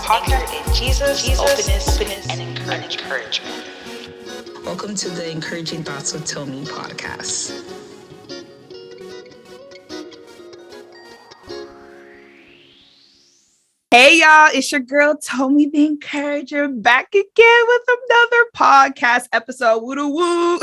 podcast in Jesus, openness, and encouragement. Welcome to the Encouraging Thoughts with Tommy podcast. Hey y'all, it's your girl Tommy the Encourager back again with another podcast episode. Woo-doo-woo.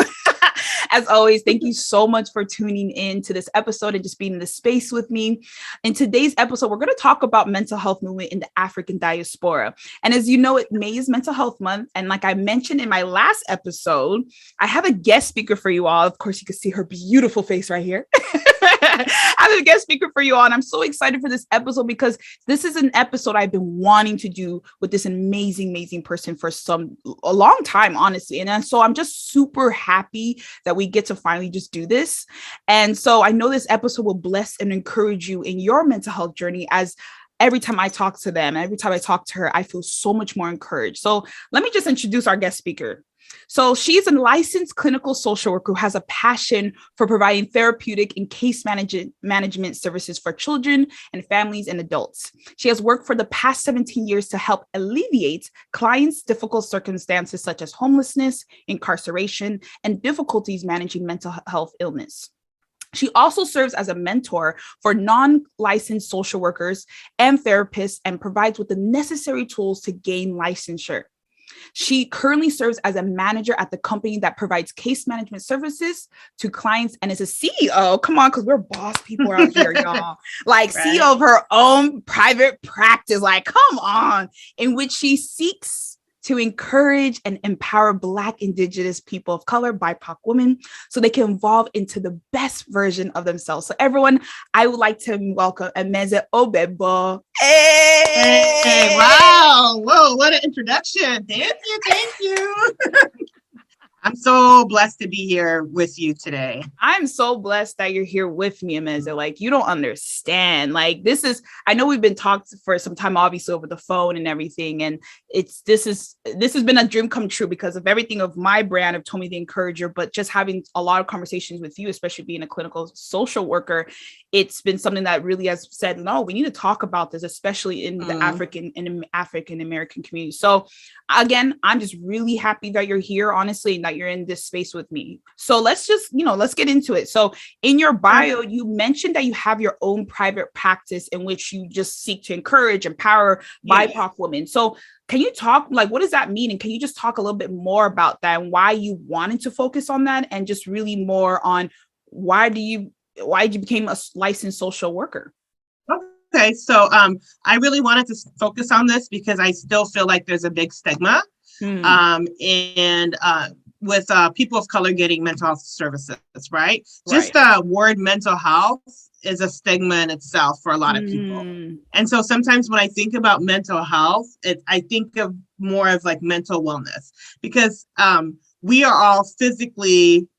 As always, thank you so much for tuning in to this episode and just being in the space with me. In today's episode, we're going to talk about mental health movement in the African diaspora. And as you know, May is Mental Health Month. And like I mentioned in my last episode, I have a guest speaker for you all. Of course, you can see her beautiful face right here. I have a guest speaker for you all. And I'm so excited for this episode because this is an episode I've been wanting to do with this amazing person for a long time, honestly. And so I'm just super happy that we get to finally just do this. And so I know this episode will bless and encourage you in your mental health journey, as every time I talk to them, every time I talk to her, I feel so much more encouraged. So let me just introduce our guest speaker. So she's a licensed clinical social worker who has a passion for providing therapeutic and case management services for children and families and adults. She has worked for the past 17 years to help alleviate clients' difficult circumstances such as homelessness, incarceration, and difficulties managing mental health illness. She also serves as a mentor for non-licensed social workers and therapists and provides with the necessary tools to gain licensure. She currently serves as a manager at the company that provides case management services to clients and is a CEO. Come on, because we're boss people out here, y'all. Like right. CEO of her own private practice. Like, come on, in which she seeks to encourage and empower Black, Indigenous people of color, BIPOC women, so they can evolve into the best version of themselves. So everyone, I would like to welcome Emeze Obebo. Hey, wow. Whoa, what an introduction. Thank you. I'm so blessed to be here with you today. I'm so blessed that you're here with me, Emeze. Like, you don't understand. Like, I know we've been talking for some time, obviously, over the phone and everything. And this has been a dream come true because of everything of my brand of Tommy the Encourager, but just having a lot of conversations with you, especially being a clinical social worker, it's been something that really has said, no, we need to talk about this, especially in the African American community. So again, I'm just really happy that you're here, honestly, and that you're in this space with me. So let's get into it. So in your bio, you mentioned that you have your own private practice in which you just seek to encourage, empower BIPOC women. So can you talk, like, what does that mean? And can you just talk a little bit more about that and why you wanted to focus on that, and just really more on why you became a licensed social worker? Okay, so I really wanted to focus on this because I still feel like there's a big stigma with people of color getting mental health services, right? Just the word mental health is a stigma in itself for a lot of people. And so sometimes when I think about mental health, I think of more of like mental wellness, because we are all physically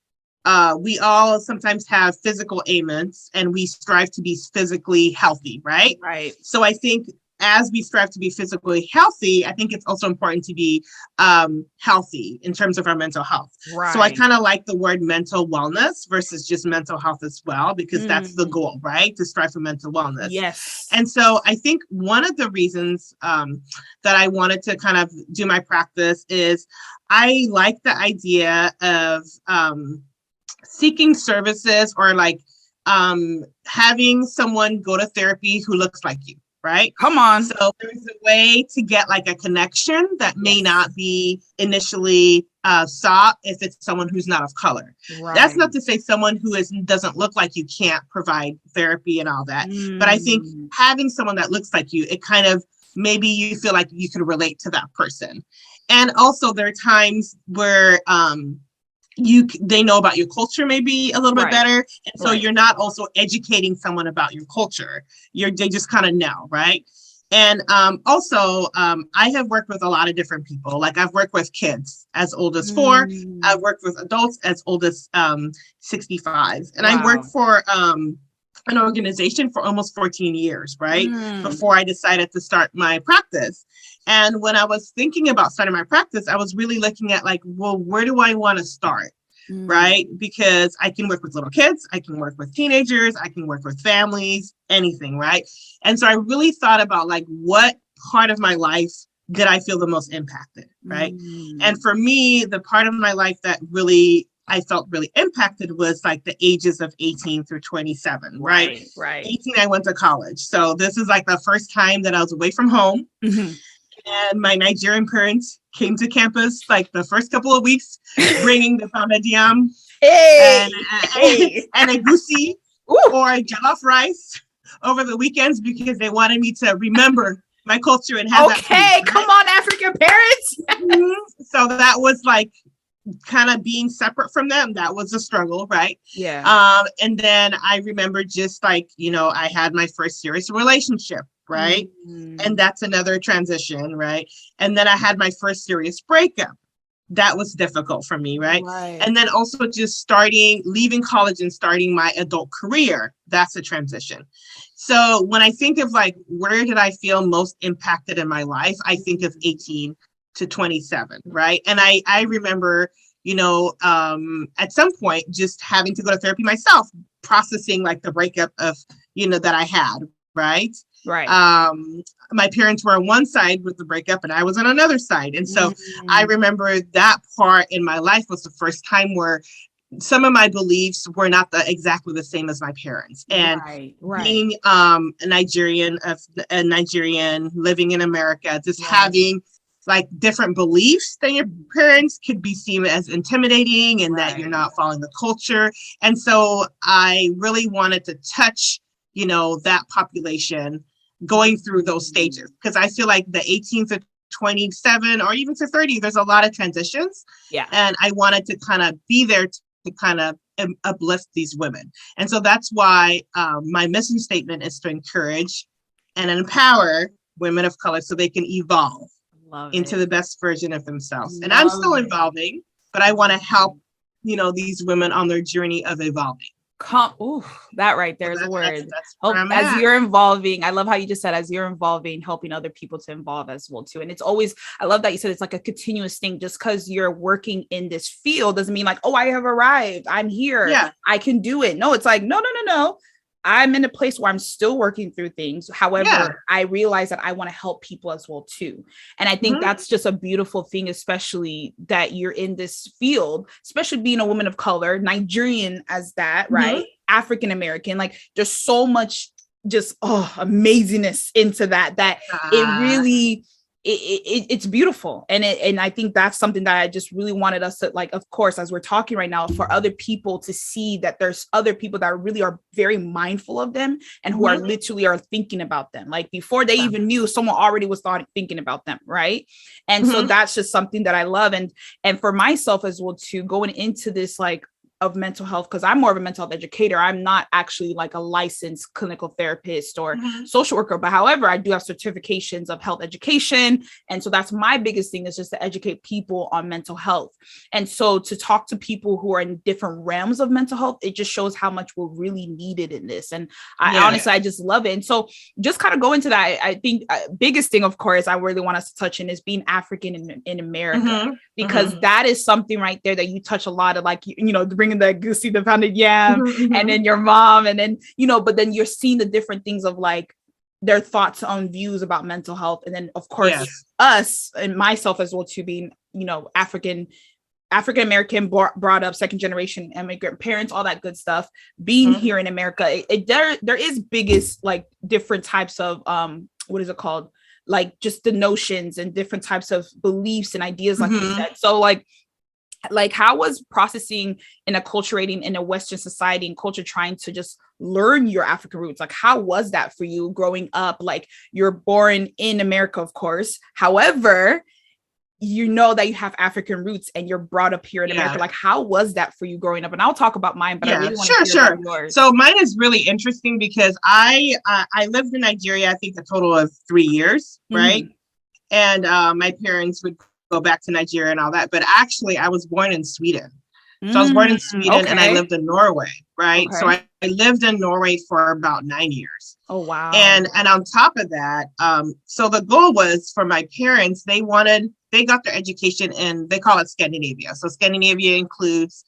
we all sometimes have physical ailments and we strive to be physically healthy, right? Right. So I think as we strive to be physically healthy, I think it's also important to be healthy in terms of our mental health. Right. So I kind of like the word mental wellness versus just mental health as well, because that's the goal, right? To strive for mental wellness. Yes. And so I think one of the reasons that I wanted to kind of do my practice is I like the idea of seeking services or like having someone go to therapy who looks like you, right? Come on. So there's a way to get like a connection that may not be initially sought if it's someone who's not of color. Right. That's not to say someone who doesn't look like you can't provide therapy and all that. But I think having someone that looks like you, it kind of, maybe you feel like you can relate to that person. And also there are times where they know about your culture maybe a little bit better. And so you're not also educating someone about your culture. They just kind of know, right? And also, I have worked with a lot of different people. Like I've worked with kids as old as 4. I've worked with adults as old as 65. And I worked for an organization for almost 14 years, right? Before I decided to start my practice. And when I was thinking about starting my practice, I was really looking at like, well, where do I want to start? Right? Because I can work with little kids, I can work with teenagers, I can work with families, anything, right? And so I really thought about like what part of my life did I feel the most impacted, right? And for me, the part of my life that really I felt really impacted was like the ages of 18 through 27, right? Right. 18, I went to college. So this is like the first time that I was away from home. And my Nigerian parents came to campus like the first couple of weeks, bringing the pounded yam and egusi or jollof rice over the weekends because they wanted me to remember my culture and have that food, right? Come on, African parents. So that was like kind of being separate from them. That was a struggle, right? Yeah. And then I remember just like, I had my first serious relationship, right? And that's another transition, right? And then I had my first serious breakup. That was difficult for me, right? And then also just leaving college and starting my adult career. That's a transition. So when I think of like, where did I feel most impacted in my life? I think of 18 to 27, right? And I remember, at some point just having to go to therapy myself, processing like the breakup of, that I had, right? Right. My parents were on one side with the breakup and I was on another side. And so I remember that part in my life was the first time where some of my beliefs were not exactly the same as my parents. And being a Nigerian living in America, just having like different beliefs than your parents could be seen as intimidating and that you're not following the culture. And so I really wanted to touch, that population going through those stages, because I feel like the 18 to 27 or even to 30, there's a lot of transitions. Yeah. And I wanted to kind of be there to kind of uplift these women. And so that's why my mission statement is to encourage and empower women of color so they can evolve into the best version of themselves. And I'm still evolving, but I want to help, these women on their journey of evolving. That right there is a word. As you're evolving, I love how you just said, as you're evolving, helping other people to evolve as well too. And it's always, I love that you said it's like a continuous thing. Just because you're working in this field doesn't mean like, oh, I have arrived, I'm here, I can do it. No, it's like, no. I'm in a place where I'm still working through things. However, I realize that I want to help people as well too. And I think that's just a beautiful thing, especially that you're in this field, especially being a woman of color, Nigerian as that, right? African American, like there's so much just amazingness into that it really it's beautiful. And I think that's something that I just really wanted us to, like, of course, as we're talking right now, for other people to see that there's other people that really are very mindful of them and who are literally are thinking about them. Like before they even knew, someone already was thinking about them. Right. And so that's just something that I love. And for myself as well, too, going into this, like, of mental health, because I'm more of a mental health educator. I'm not actually like a licensed clinical therapist or social worker, but however, I do have certifications of health education. And so that's my biggest thing, is just to educate people on mental health. And so to talk to people who are in different realms of mental health, it just shows how much we're really needed in this. And honestly, I just love it. And so just kind of go into that. I think biggest thing, of course, I really want us to touch in is being African in America, because that is something right there that you touch a lot of, like, bringing the goosey, the pounded yam, and then your mom, and then, but then you're seeing the different things of like their thoughts on views about mental health. And then of course us and myself as well, to being, African American, brought up, second generation immigrant parents, all that good stuff, being here in America, there is biggest, like, different types of what is it called, like just the notions and different types of beliefs and ideas, like you said. So like how was processing and acculturating in a Western society and culture, trying to just learn your African roots? Like, how was that for you growing up? Like, you're born in America, of course. However, that you have African roots and you're brought up here in America. Like, how was that for you growing up? And I'll talk about mine, but I really want to hear about yours. So mine is really interesting because I lived in Nigeria, I think a total of 3 years, right? And my parents would go back to Nigeria and all that, but actually I was born in Sweden. So I was born in Sweden and I lived in Norway, right? So I lived in Norway for about 9 years. Oh, wow. And on top of that, so the goal was for my parents, they got their education in, they call it Scandinavia. So Scandinavia includes,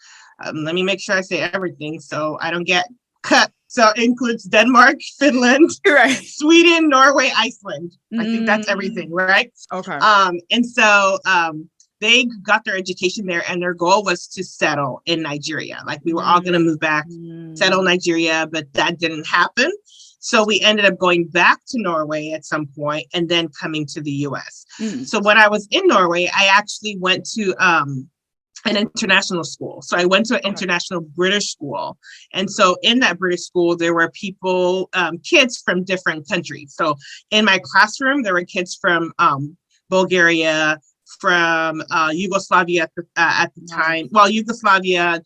let me make sure I say everything so I don't get cut. So it includes Denmark, Finland, Right. Sweden, Norway, Iceland. I think that's everything, right? Okay. And so they got their education there, and their goal was to settle in Nigeria. Like we were all going to move back, settle Nigeria, but that didn't happen. So we ended up going back to Norway at some point and then coming to the US. So when I was in Norway, I actually went to an international school. So I went to an international British school. And so in that British school, there were people, kids from different countries. So in my classroom, there were kids from Bulgaria, from Yugoslavia at the time. Well, Yugoslavia,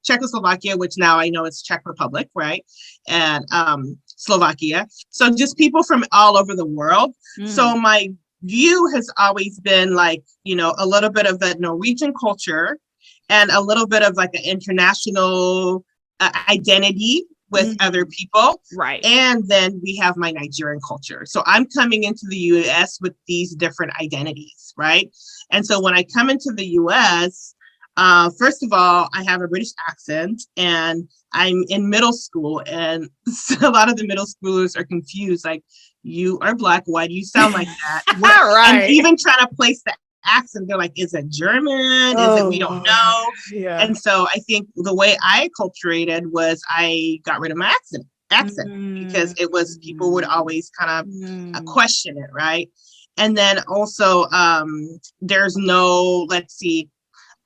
Czechoslovakia, which now I know is Czech Republic, right? And Slovakia. So just people from all over the world. So my view has always been like, you know, a little bit of the Norwegian culture and a little bit of like an international identity with other people. Right. And then we have my Nigerian culture. So I'm coming into the US with these different identities, right? And so when I come into the US, first of all, I have a British accent and I'm in middle school, and a lot of the middle schoolers are confused. Like, you are Black. Why do you sound like that? Right. And even trying to place the accent, they're like, is it German? Is it, we don't know. Yeah. And so I think the way I acculturated was I got rid of my accent because it was, people would always kind of question it, right? And then also there's no, let's see,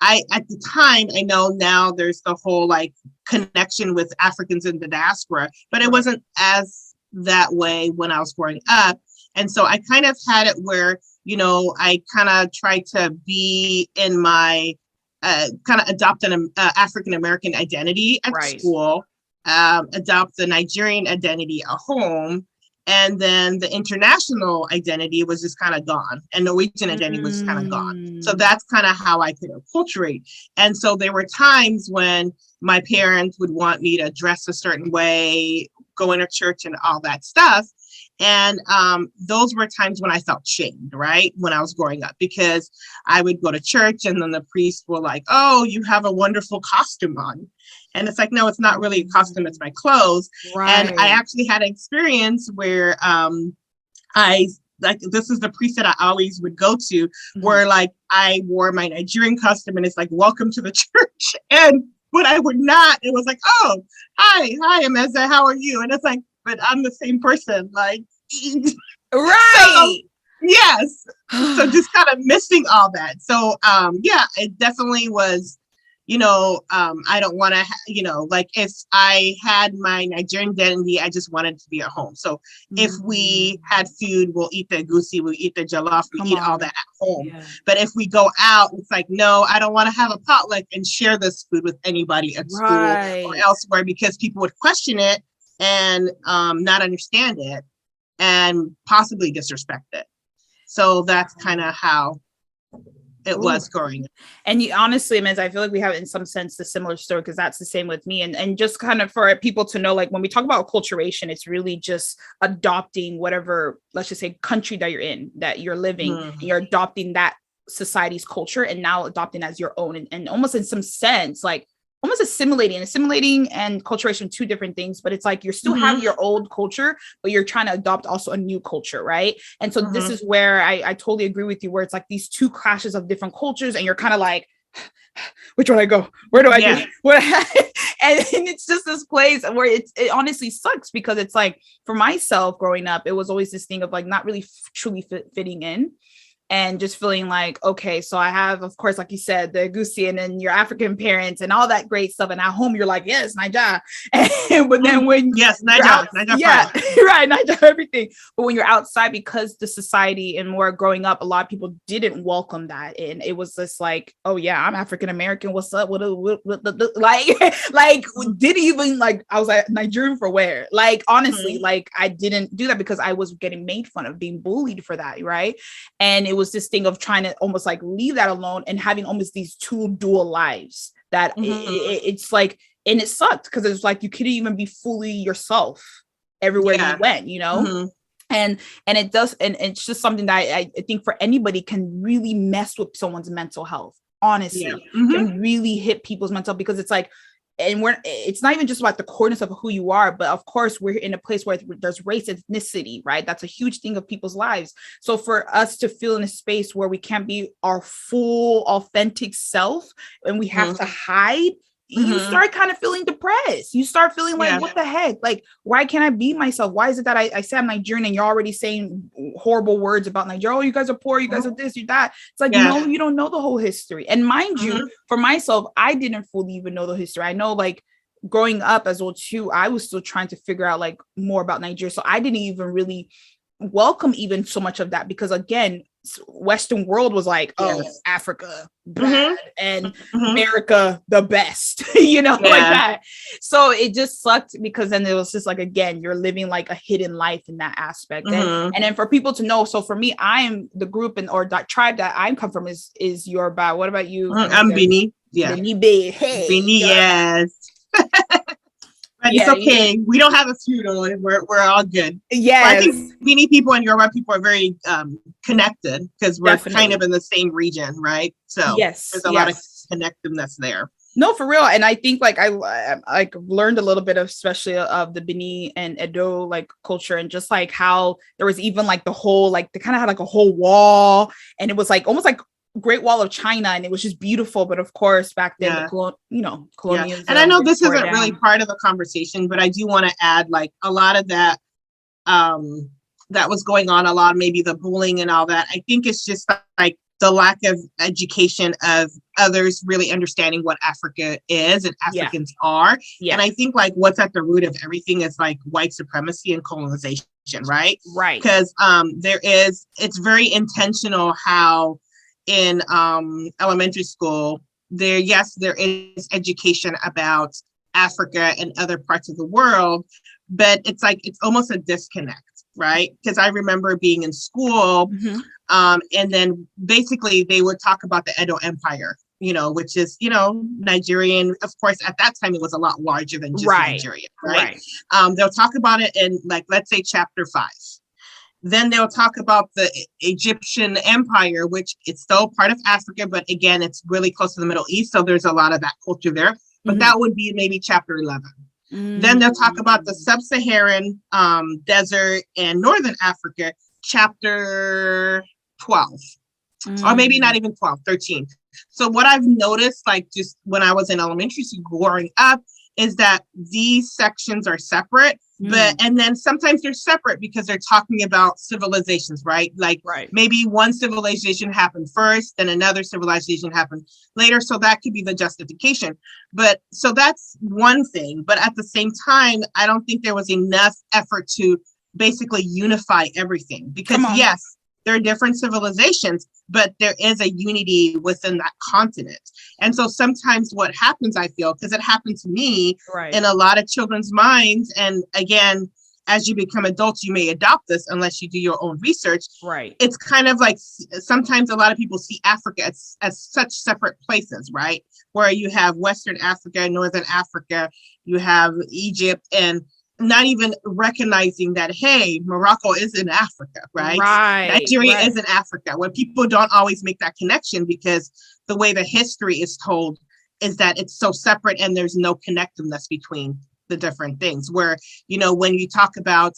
at the time, I know now there's the whole like connection with Africans in the diaspora, but it wasn't as that way when I was growing up. And so I kind of had it where, you know, I kind of tried to be in my kind of adopt an African-American identity at school, adopt the Nigerian identity at home. And then the international identity was just kind of gone, and Norwegian identity was kind of gone. So that's kind of how I could acculturate. And so there were times when my parents would want me to dress a certain way, go into church and all that stuff. And those were times when I felt shamed, right? When I was growing up, because I would go to church and then the priests were like, oh, you have a wonderful costume on. And it's like, no, it's not really a costume, it's my clothes. Right. And I actually had an experience where this is the priest that I always would go to, where like I wore my Nigerian costume and it's like, welcome to the church. And when I would not, it was like, oh, hi, Ameza, how are you? And it's like, but I'm the same person, like. Right. So, yes. So just kind of missing all that. So yeah, it definitely was, you know, I don't want to, you know, like if I had my Nigerian identity, I just wanted to be at home. So if we had food, we'll eat the egusi, we'll eat the jollof, we eat all that at home. Yeah. But if we go out, it's like, no, I don't want to have a potluck and share this food with anybody at school or elsewhere, because people would question it and not understand it and possibly disrespect it. So that's kind of how it was growing up. And you honestly, Ms., I feel like we have in some sense the similar story, because that's the same with me. And just kind of for people to know, like when we talk about acculturation, it's really just adopting whatever, let's just say, country that you're in, that you're living, and you're adopting that society's culture and now adopting as your own, and almost in some sense, like almost assimilating and culturation, two different things, but it's like you're still having your old culture, but you're trying to adopt also a new culture, right? And so this is where I totally agree with you, where it's like these two clashes of different cultures, and you're kind of like, which one I go? Where do I go? And it's just this place where it honestly sucks, because it's like, for myself growing up, it was always this thing of like not really truly fitting in. And just feeling like, okay, so I have, of course, like you said, the egusi and then your African parents and all that great stuff. And at home, you're like, yes, Naija. But then when Naija, right, Naija, everything. But when you're outside, because the society and more growing up, a lot of people didn't welcome that. And it was just like, oh yeah, I'm African American. What's up? What didn't even like, I was like, Nigerian for where? Like, honestly, like I didn't do that because I was getting made fun of, being bullied for that. Right. And it was this thing of trying to almost like leave that alone and having almost these two dual lives that it's like, and it sucked because it's like you couldn't even be fully yourself everywhere you went, you know. And it does, and it's just something that I think for anybody can really mess with someone's mental health, honestly. Can really hit people's mental, because it's like and it's not even just about the coreness of who you are, but of course we're in a place where there's race, ethnicity, right? That's a huge thing of people's lives. So for us to feel in a space where we can't be our full authentic self and we have to hide, you start kind of feeling depressed. You start feeling like, what the heck? Like, why can't I be myself? Why is it that I say I'm Nigerian and you're already saying horrible words about Nigeria? Oh, you guys are poor. You guys are this, you that. It's like, no, you don't know the whole history. And mind you, for myself, I didn't fully even know the history. I know, like, growing up as well too, I was still trying to figure out like more about Nigeria. So I didn't even really welcome even so much of that, because again, Western world was like, oh, Africa bad and America the best, you know, like that. So it just sucked, because then it was just like, again, you're living like a hidden life in that aspect. And then for people to know, so for me, I am the group or that tribe that I come from is Yoruba. What about you? I'm Bini. Yeah. Bini, hey, Bini, yes. But it's okay. We don't have a feudal. We're all good. Yes. But I think Bini people and Yoruba people are very connected, because we're kind of in the same region, right? So there's a lot of connectiveness there. No, for real. And I think like I learned a little bit of, especially of the Bini and Edo like culture, and just like how there was even like the whole, like they kind of had like a whole wall, and it was like almost like Great Wall of China, and it was just beautiful. But of course, back then, colonialism. And I know this isn't really part of the conversation, but I do want to add, like, a lot of that that was going on, a lot of maybe the bullying and all that. I think it's just like the lack of education of others really understanding what Africa is and Africans are. And I think like what's at the root of everything is like white supremacy and colonization, right? Right. Because it's very intentional how in elementary school, there is education about Africa and other parts of the world, but it's like, it's almost a disconnect, right? Because I remember being in school, and then basically they would talk about the Edo Empire, which is, Nigerian. Of course, at that time, it was a lot larger than just Nigeria, right? They'll talk about it in, like, let's say chapter 5. Then they'll talk about the Egyptian Empire, which it's still part of Africa, but again, it's really close to the Middle East. So there's a lot of that culture there, but that would be maybe chapter 11. Then they'll talk about the sub-Saharan desert and Northern Africa, chapter 12, or maybe not even 12, 13. So what I've noticed, like just when I was in elementary school growing up, is that these sections are separate, and then sometimes they're separate because they're talking about civilizations, right? Like maybe one civilization happened first, then another civilization happened later. So that could be the justification. But so that's one thing. But at the same time, I don't think there was enough effort to basically unify everything, because yes, there are different civilizations, but there is a unity within that continent. And so sometimes what happens, I feel, because it happened to me in a lot of children's minds, and again, as you become adults, you may adopt this unless you do your own research. It's kind of like sometimes a lot of people see Africa as such separate places, right? Where you have Western Africa, Northern Africa, you have Egypt, and not even recognizing that, hey, Morocco is in Africa, right? Nigeria is in Africa. When people don't always make that connection, because the way the history is told is that it's so separate and there's no connectiveness between the different things. Where, when you talk about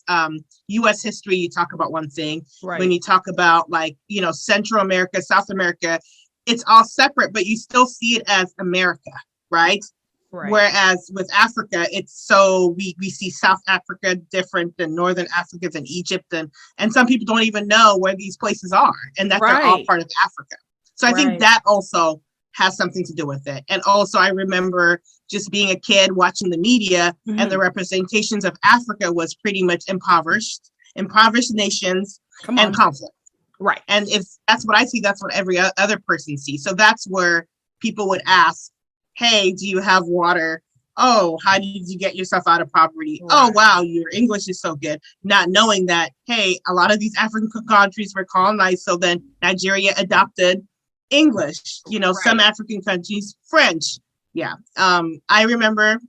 US history, you talk about one thing. When you talk about like, Central America, South America, it's all separate, but you still see it as America, right? Whereas with Africa, it's so we see South Africa different than Northern Africa than Egypt, and some people don't even know where these places are, and that they're all part of Africa. So I think that also has something to do with it. And also I remember just being a kid watching the media, and the representations of Africa was pretty much impoverished nations and conflict. And if that's what I see, that's what every other person sees. So that's where people would ask, hey, do you have water? Oh, how did you get yourself out of poverty? Oh, wow, your English is so good. Not knowing that, hey, a lot of these African countries were colonized. So then Nigeria adopted English, some African countries, French. I remember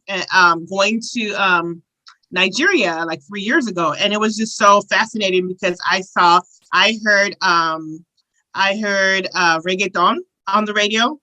going to Nigeria like 3 years ago, and it was just so fascinating because I heard reggaeton on the radio.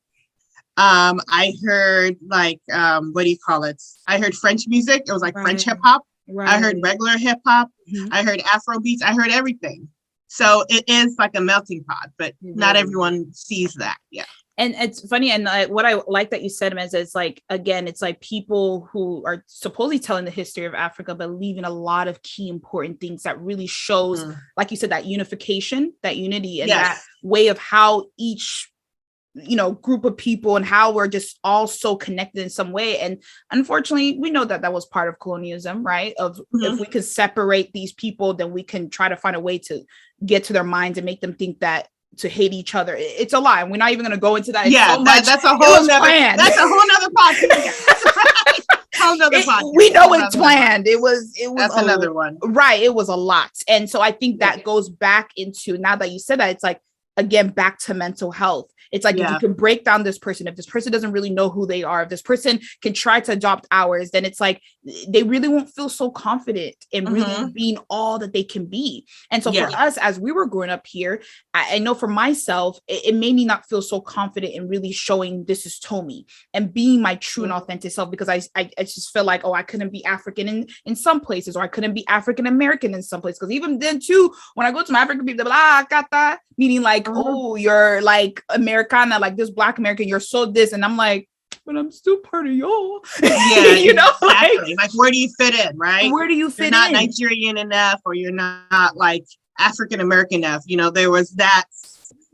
I heard like, what do you call it? I heard French music. It was like French hip hop. I heard regular hip hop. I heard Afro beats. I heard everything. So it is like a melting pot, but not everyone sees that. Yeah. And it's funny. And what I like that you said is it's like, again, it's like people who are supposedly telling the history of Africa, but leaving a lot of key important things that really shows, like you said, that unification, that unity, and that way of how each group of people and how we're just all so connected in some way. And unfortunately, we know that was part of colonialism, right? If we could separate these people, then we can try to find a way to get to their minds and make them think that to hate each other. It's a lie. We're not even going to go into that. Yeah, so that's a whole nother. That's a whole nother podcast. Whole nother podcast. We know it's planned. It was. That's another one. Right. It was a lot. And so I think that goes back into, now that you said that, it's like, again, back to mental health. It's like, if you can break down this person, if this person doesn't really know who they are, if this person can try to adopt ours, then it's like, they really won't feel so confident in really being all that they can be. And so for us, as we were growing up here, I know for myself, it made me not feel so confident in really showing this is Tomi and being my true and authentic self, because I just felt like, I couldn't be African in some places, or I couldn't be African American in some places. Because even then too, when I go to my African people, they're like, kata, meaning like, oh, you're like Americana, like this Black American, you're so this. And I'm like, but I'm still part of y'all. Yeah, exactly. Like where do you fit in, right? Where do you fit in? You're not Nigerian enough, or you're not like African American enough. There was that,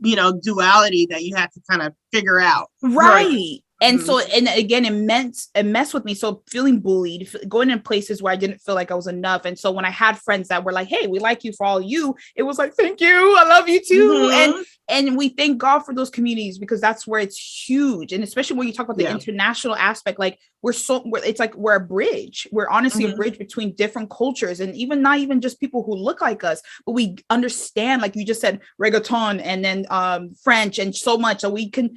duality that you had to kind of figure out. Right. And so, and again, it messed with me. So feeling bullied, going in places where I didn't feel like I was enough. And so when I had friends that were like, hey, we like you for all you, it was like, thank you. I love you too. And we thank God for those communities, because that's where it's huge. And especially when you talk about the international aspect, like it's like we're a bridge. We're honestly a bridge between different cultures, and even not even just people who look like us, but we understand, like you just said, reggaeton and then French and so much. So we can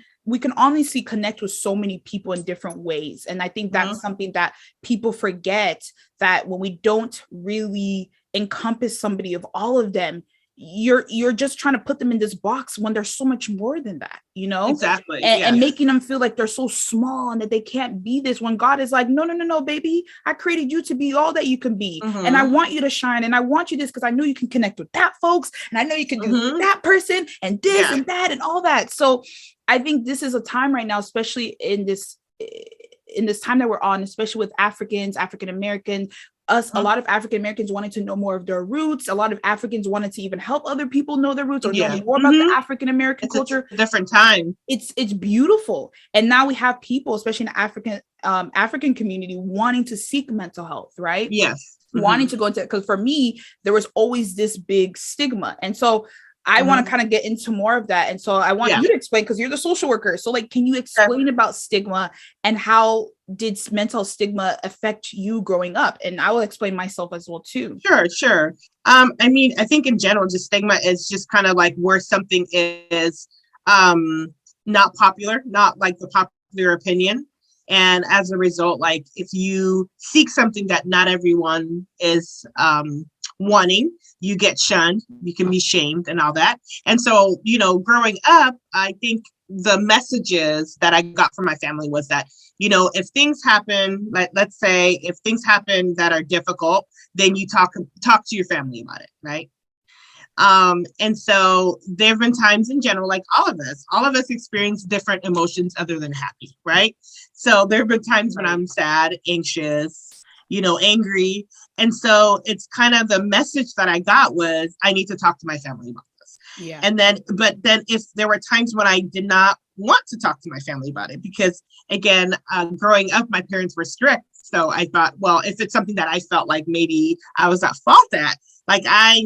honestly connect with so many people in different ways. And I think that's something that people forget, that when we don't really encompass somebody of all of them, you're just trying to put them in this box when there's so much more than that, Exactly. And making them feel like they're so small and that they can't be this, when God is like, no, baby, I created you to be all that you can be. And I want you to shine. And I want you this, because I know you can connect with that folks. And I know you can do that person and this and that and all that. So I think this is a time right now, especially in this time that we're on, especially with Africans, African Americans, a lot of African Americans wanting to know more of their roots. A lot of Africans wanted to even help other people know their roots, or know more about the African American culture. A different time. It's beautiful. And now we have people, especially in the African community, wanting to seek mental health, right? Yes. Wanting to go into it. Because for me, there was always this big stigma. And so I want to kind of get into more of that. And so I want you to explain, because you're the social worker. So like, can you explain about stigma, and how did mental stigma affect you growing up? And I will explain myself as well too. Sure. I think in general, just stigma is just kind of like where something is not popular, not like the popular opinion. And as a result, like if you seek something that not everyone is wanting, you get shunned, you can be shamed and all that. And so, growing up, I think the messages that I got from my family was that, if things happen, let's say if things happen that are difficult, then you talk to your family about it, right? And so there have been times in general, like all of us experience different emotions other than happy, right? So there have been times when I'm sad, anxious, angry. And so it's kind of the message that I got was, I need to talk to my family about this. Yeah. And but then if there were times when I did not want to talk to my family about it, because again, growing up, my parents were strict. So I thought, well, if it's something that I felt like maybe I was at fault at, like I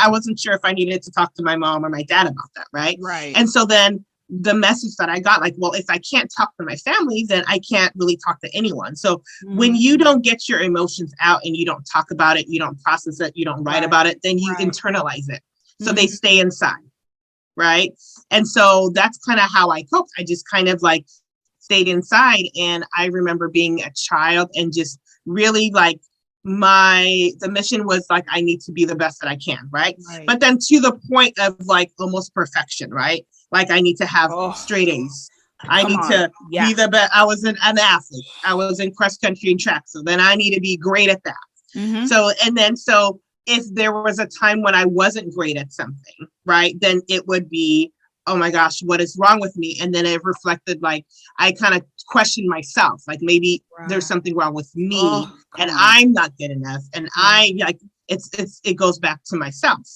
wasn't sure if I needed to talk to my mom or my dad about that. Right. And so then the message that I got, like, well, if I can't talk to my family, then I can't really talk to anyone. So when you don't get your emotions out and you don't talk about it, you don't process it, you don't write about it, then you internalize it. So they stay inside. Right. And so that's kind of how I coped. I just kind of like stayed inside. And I remember being a child and just really like the mission was like, I need to be the best that I can. Right. But then to the point of like almost perfection. Right. Like I need to have straight A's. I need to be the best. I was an athlete. I was in cross country and track. So then I need to be great at that. Mm-hmm. So if there was a time when I wasn't great at something, right, then it would be, oh my gosh, what is wrong with me? And then it reflected, like, I kind of questioned myself, like maybe there's something wrong with me and I'm not good enough. And it goes back to myself.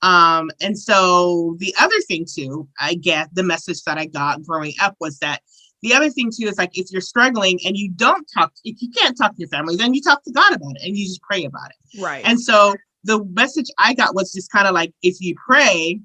And so the other thing too, I get the message that I got growing up was that the other thing too is, like, if you're struggling and if you can't talk to your family, then you talk to God about it and you just pray about it. Right. And so the message I got was just kind of like, if you pray,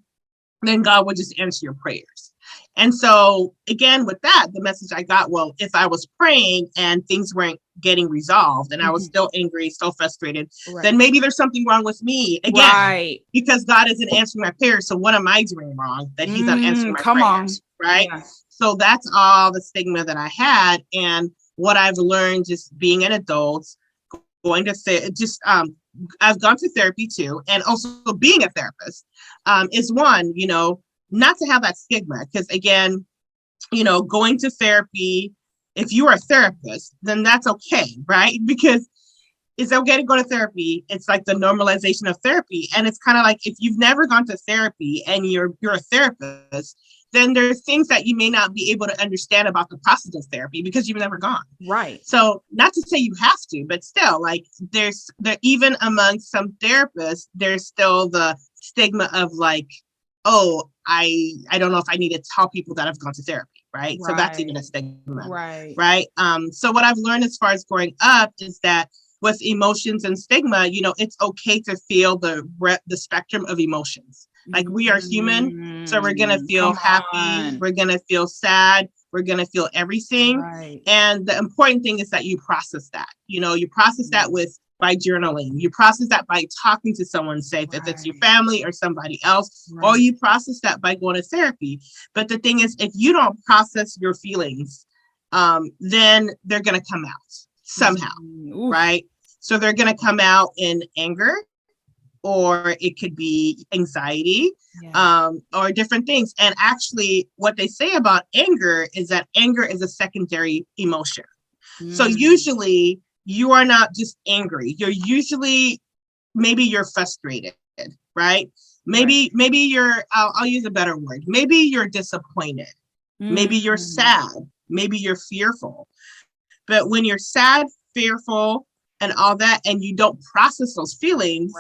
then God will just answer your prayers. And so again, with that, the message I got, well, if I was praying and things weren't getting resolved and I was still angry, still frustrated, then maybe there's something wrong with me again, because God isn't answering my prayers. So what am I doing wrong that he's not answering my prayers? Right. Yeah. So that's all the stigma that I had. And what I've learned just being an adult, going to say, I've gone to therapy too, and also being a therapist is one, not to have that stigma. Because again, going to therapy, if you are a therapist, then that's okay, right? Because it's okay to go to therapy. It's like the normalization of therapy. And it's kind of like, if you've never gone to therapy and you're a therapist, then there's things that you may not be able to understand about the process of therapy because you've never gone. Right. So not to say you have to, but still, like, even among some therapists, there's still the stigma of like, oh, I don't know if I need to tell people that I've gone to therapy. Right. So that's even a stigma. Right. Right. So what I've learned as far as growing up is that with emotions and stigma, it's okay to feel the spectrum of emotions. Like, we are human, so we're going to feel happy, we're going to feel sad, we're going to feel everything. Right. And the important thing is that you process that. You process that by journaling. You process that by talking to someone safe, if it's your family or somebody else, or you process that by going to therapy. But the thing is, if you don't process your feelings, then they're going to come out somehow, right? So they're going to come out in anger, or it could be anxiety, or different things. And actually, what they say about anger is that anger is a secondary emotion. So usually you are not just angry. You're usually, maybe you're frustrated, right? Maybe you're, I'll use a better word. Maybe you're disappointed. Maybe you're sad. Maybe you're fearful. But when you're sad, fearful, and all that, and you don't process those feelings,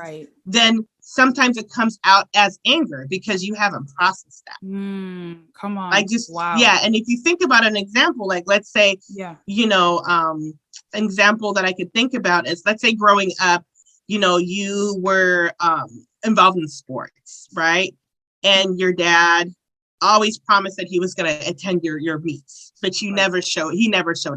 then sometimes it comes out as anger because you haven't processed that. Come on. And if you think about an example, like, let's say, an example that I could think about is, let's say growing up, you were involved in sports, right? And your dad always promised that he was going to attend your meets, but he never showed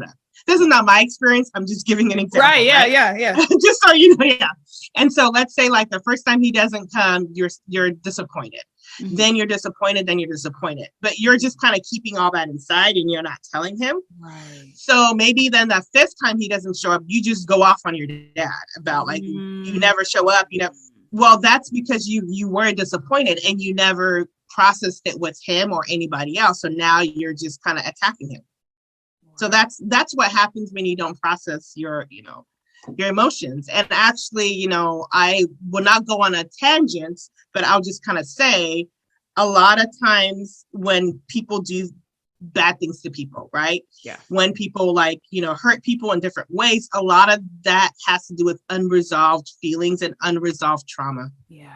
up. This is not my experience. I'm just giving an example. Right. Yeah. Just so you know. Yeah. And so let's say, like, the first time he doesn't come, you're disappointed. Then you're disappointed. Then you're disappointed. But you're just kind of keeping all that inside and you're not telling him. Right. So maybe then the fifth time he doesn't show up, you just go off on your dad about, like, you never show up. Well, that's because you were disappointed and you never processed it with him or anybody else. So now you're just kind of attacking him. So that's what happens when you don't process your emotions. And actually, I will not go on a tangent, but I'll just kind of say, a lot of times when people do bad things to people, right? Yeah. When people hurt people in different ways, a lot of that has to do with unresolved feelings and unresolved trauma. Yeah.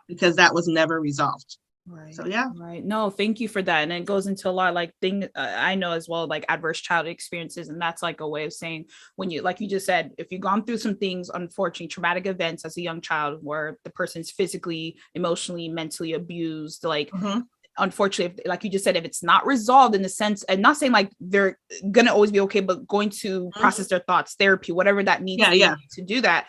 Because that was never resolved. Right. So right. No, thank you for that. And it goes into a lot of like things I know as well, like adverse childhood experiences. And that's like a way of saying, when you, like you just said, if you've gone through some things, unfortunately, traumatic events as a young child where the person's physically, emotionally, mentally abused, like, unfortunately, like you just said, if it's not resolved in the sense, and not saying like they're gonna always be okay, but going to process their thoughts, therapy, whatever that needs to do that,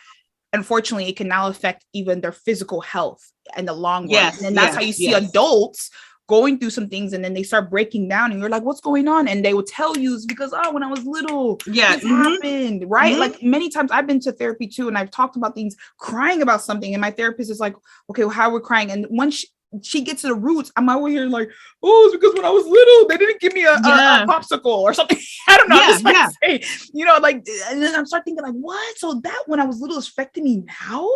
unfortunately, it can now affect even their physical health in the long run. And that's how you see adults going through some things, and then they start breaking down, and you're like, what's going on? And they will tell you it's because, when I was little, this happened, right? Like, many times I've been to therapy too, and I've talked about things, crying about something, and my therapist is like, okay, well, how we're crying. And she gets to the roots, I'm over here like, oh, it's because when I was little, they didn't give me a popsicle or something. I don't know. I'm just like saying, you know, like, and then I'm start thinking like, what? So that when I was little is affecting me now?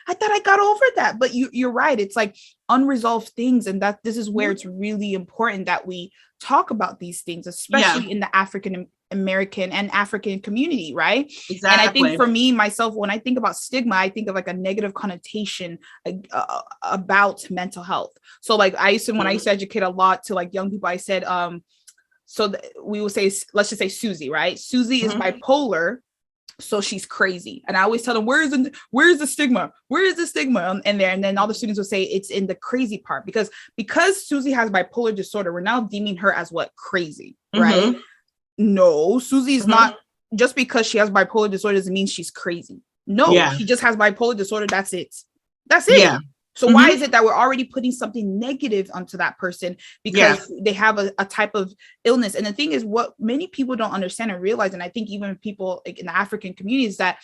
I thought I got over that. But you're right. It's like unresolved things. And that this is where it's really important that we talk about these things, especially in the African American and African community, right? Exactly. And I think for me, myself, when I think about stigma, I think of like a negative connotation about mental health. So like when I used to educate a lot to like young people, I said, we will say, let's just say Susie, right? Susie is bipolar, so she's crazy. And I always tell them, where is the stigma? Where is the stigma? And then all the students will say it's in the crazy part, because Susie has bipolar disorder, we're now deeming her as what? Crazy, right? No, Susie's not, just because she has bipolar disorder doesn't mean she's crazy. No, she just has bipolar disorder. That's it. Yeah. So why is it that we're already putting something negative onto that person because they have a type of illness? And the thing is, what many people don't understand and realize, and I think even people like in the African community, is that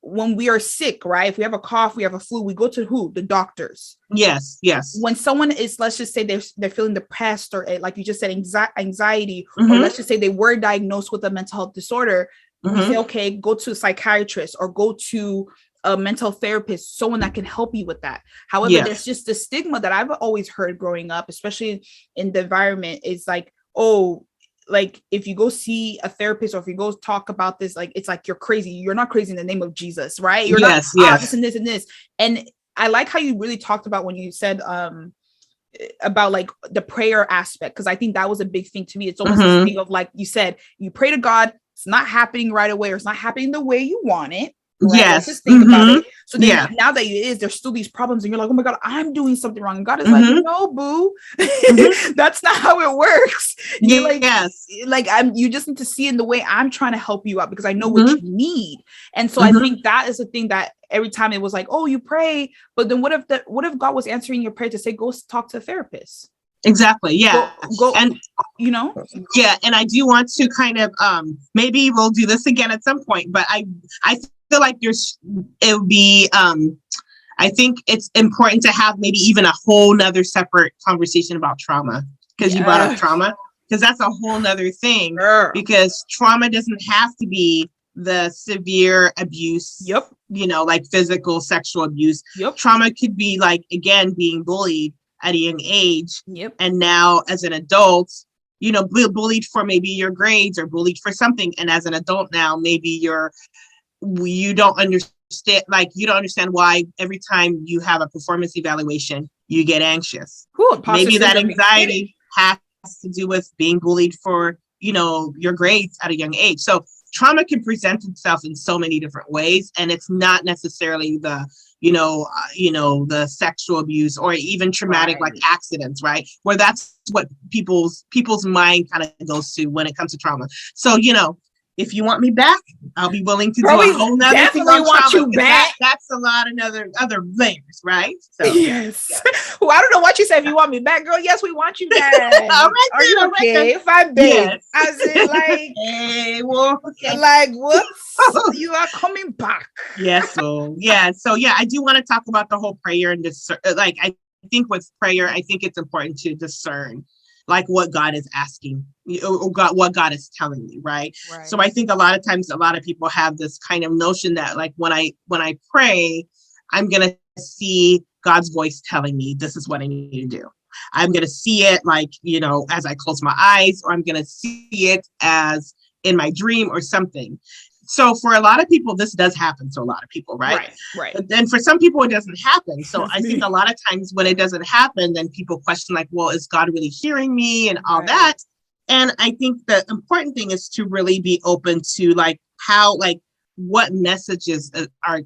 when we are sick, right? If we have a cough, we have a flu, we go to who? The doctors. Yes. When someone is, let's just say they're feeling depressed, or like you just said, anxiety, or let's just say they were diagnosed with a mental health disorder, we say, okay, go to a psychiatrist or go to a mental therapist, someone that can help you with that. However, there's just the stigma that I've always heard growing up, especially in the environment, is like, oh, like if you go see a therapist or if you go talk about this, like it's like you're crazy. You're not crazy in the name of Jesus, right? You're not this and this and this. And I like how you really talked about when you said about like the prayer aspect, because I think that was a big thing to me. It's almost this thing of like you said, you pray to God, it's not happening right away, or it's not happening the way you want it. Right? Let's just think about it. So then now that it is, there's still these problems, and you're like, oh my God, I'm doing something wrong. And God is like, no, boo, that's not how it works. You're like you just need to see in the way I'm trying to help you out, because I know what you need. And so I think that is the thing that every time it was like, oh, you pray, but then what if God was answering your prayer to say, go talk to a therapist? Exactly. Yeah. Go, and you know. Yeah. And I do want to kind of maybe we'll do this again at some point, but I feel like it would be I think it's important to have maybe even a whole nother separate conversation about trauma, because you brought up trauma, because that's a whole nother thing. Because trauma doesn't have to be the severe abuse, you know, like physical, sexual abuse. Trauma could be like, again, being bullied at a young age. And now as an adult, you know, bullied for maybe your grades or bullied for something. And as an adult now, maybe you don't understand why every time you have a performance evaluation, you get anxious. Maybe that anxiety has to do with being bullied for, you know, your grades at a young age. So trauma can present itself in so many different ways, and it's not necessarily the the sexual abuse or even traumatic like accidents, right? Where that's what people's mind kind of goes to when it comes to trauma. So, you know, if you want me back, I'll be willing to do a whole nother thing on want trauma. You back. That's a lot of other layers, right? So, yes. Well, I don't know what you said. If you want me back, girl, yes, we want you back. All right, are you okay? If I beg, I said like, hey, well, okay. Like what? You are coming back. Yes. So I do want to talk about the whole prayer and like I think with prayer, I think it's important to discern like what God is asking or what God is telling me, right? So I think a lot of times, a lot of people have this kind of notion that like when I pray, I'm going to see God's voice telling me this is what I need to do. I'm going to see it like, you know, as I close my eyes, or I'm going to see it as in my dream or something. So for a lot of people, this does happen to a lot of people, right? But then for some people, it doesn't happen. So I think a lot of times when it doesn't happen, then people question like, well, is God really hearing me and all that? And I think the important thing is to really be open to like how, like what messages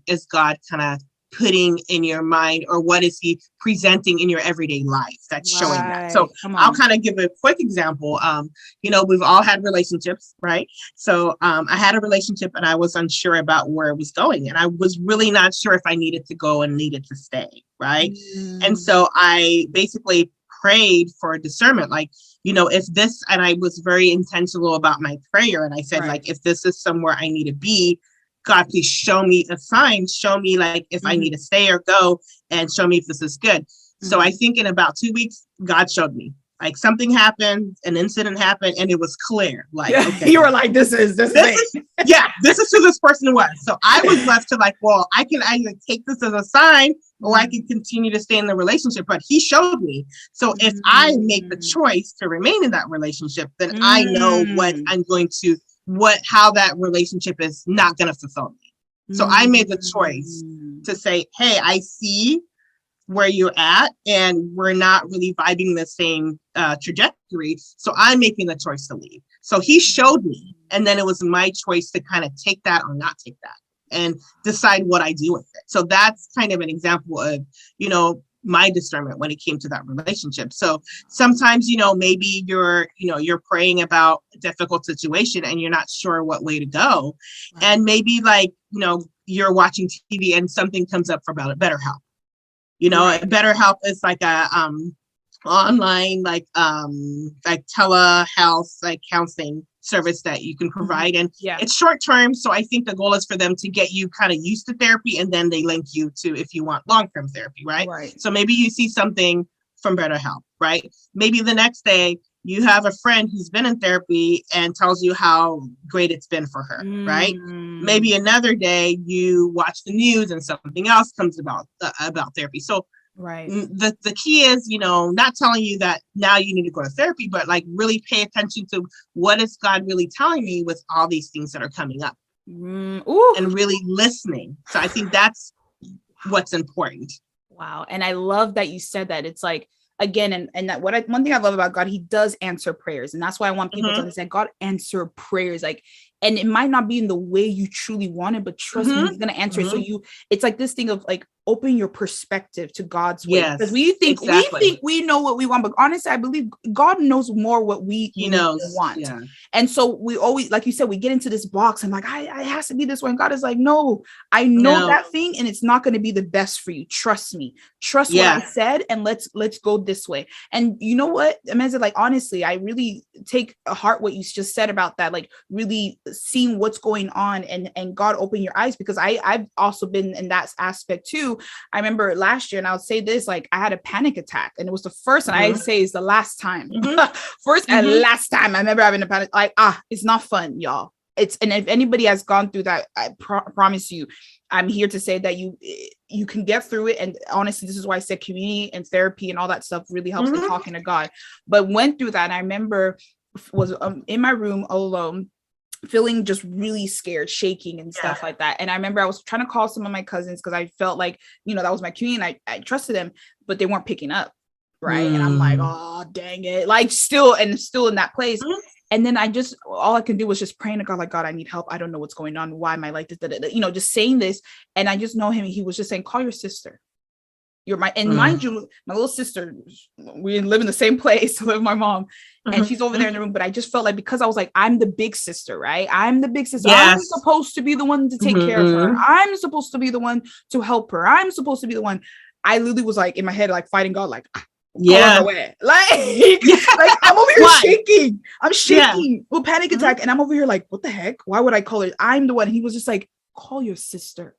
is God kind of putting in your mind, or what is he presenting in your everyday life that's showing that. So I'll kind of give a quick example. You know, we've all had relationships, right? So I had a relationship and I was unsure about where it was going, and I was really not sure if I needed to go and needed to stay, right? And so I basically prayed for discernment, like, you know, if this, and I was very intentional about my prayer, and I said like, if this is somewhere I need to be, God, please show me a sign, show me like if I need to stay or go, and show me if this is good. So I think in about 2 weeks, God showed me. Like something happened, an incident happened, and it was clear. Like, okay, you were like, this is this is who this person was. So I was left to like, well, I can either take this as a sign or I can continue to stay in the relationship. But he showed me. So if I make the choice to remain in that relationship, then I know what I'm going to, how that relationship is not going to fulfill me. So I made the choice to say, hey, I see where you're at and we're not really vibing the same trajectory. So I'm making the choice to leave. So he showed me, and then it was my choice to kind of take that or not take that and decide what I do with it. So that's kind of an example of, my discernment when it came to that relationship. So sometimes, maybe you're praying about a difficult situation and you're not sure what way to go. Right. And maybe you're watching TV and something comes up about BetterHelp. BetterHelp is like a online telehealth counseling service that you can provide, and it's short term. So I think the goal is for them to get you kind of used to therapy, and then they link you to if you want long term therapy, right? So maybe you see something from BetterHelp, right? Maybe the next day you have a friend who's been in therapy and tells you how great it's been for her, right? Maybe another day you watch the news and something else comes about therapy. So the key is, not telling you that now you need to go to therapy, but like really pay attention to what is God really telling me with all these things that are coming up and really listening. So I think that's what's important. Wow. And I love that you said that. It's like, again, and that one thing I love about God, he does answer prayers. And that's why I want people to understand God answer prayers. And it might not be in the way you truly want it, but trust me, he's going to answer it. So it's like this thing of like, open your perspective to God's way. Because we think we know what we want, but honestly, I believe God knows more what we want. Yeah. And so we always, like you said, we get into this box and like, I has to be this way. And God is like, no, I know that thing and it's not going to be the best for you. Trust me. Trust what I said and let's go this way. And you know what, Amanda, like, honestly, I really take a heart what you just said about that, like really seeing what's going on and God open your eyes, because I've also been in that aspect too. I remember last year, and I would say this, like I had a panic attack, and it was the first, and I say it's the last time, first and last time I remember having a panic. Like, it's not fun, y'all. And if anybody has gone through that, I promise you, I'm here to say that you can get through it. And honestly, this is why I said community and therapy and all that stuff really helps with talking to God. But went through that, and I remember was in my room alone, feeling just really scared, shaking and stuff like that. And I remember I was trying to call some of my cousins because I felt like, that was my community and I trusted them, but they weren't picking up. Right. And I'm like, oh, dang it. Like still in that place. And then all I can do was just praying to God, like, God, I need help. I don't know what's going on. Why am I like this? Just saying this. And I just know him. He was just saying, call your sister. Mind you, my little sister, we live in the same place, live with my mom, and she's over there in the room. But I just felt like, because I was like, I'm the big sister, right? I'm the big sister. Yes. I'm supposed to be the one to take care of her. I'm supposed to be the one to help her. I'm supposed to be the one. I literally was like in my head, like fighting God, like, away. Like I'm over here shaking. I'm shaking with panic attack. And I'm over here like, what the heck? Why would I call her? I'm the one. He was just like, call your sister.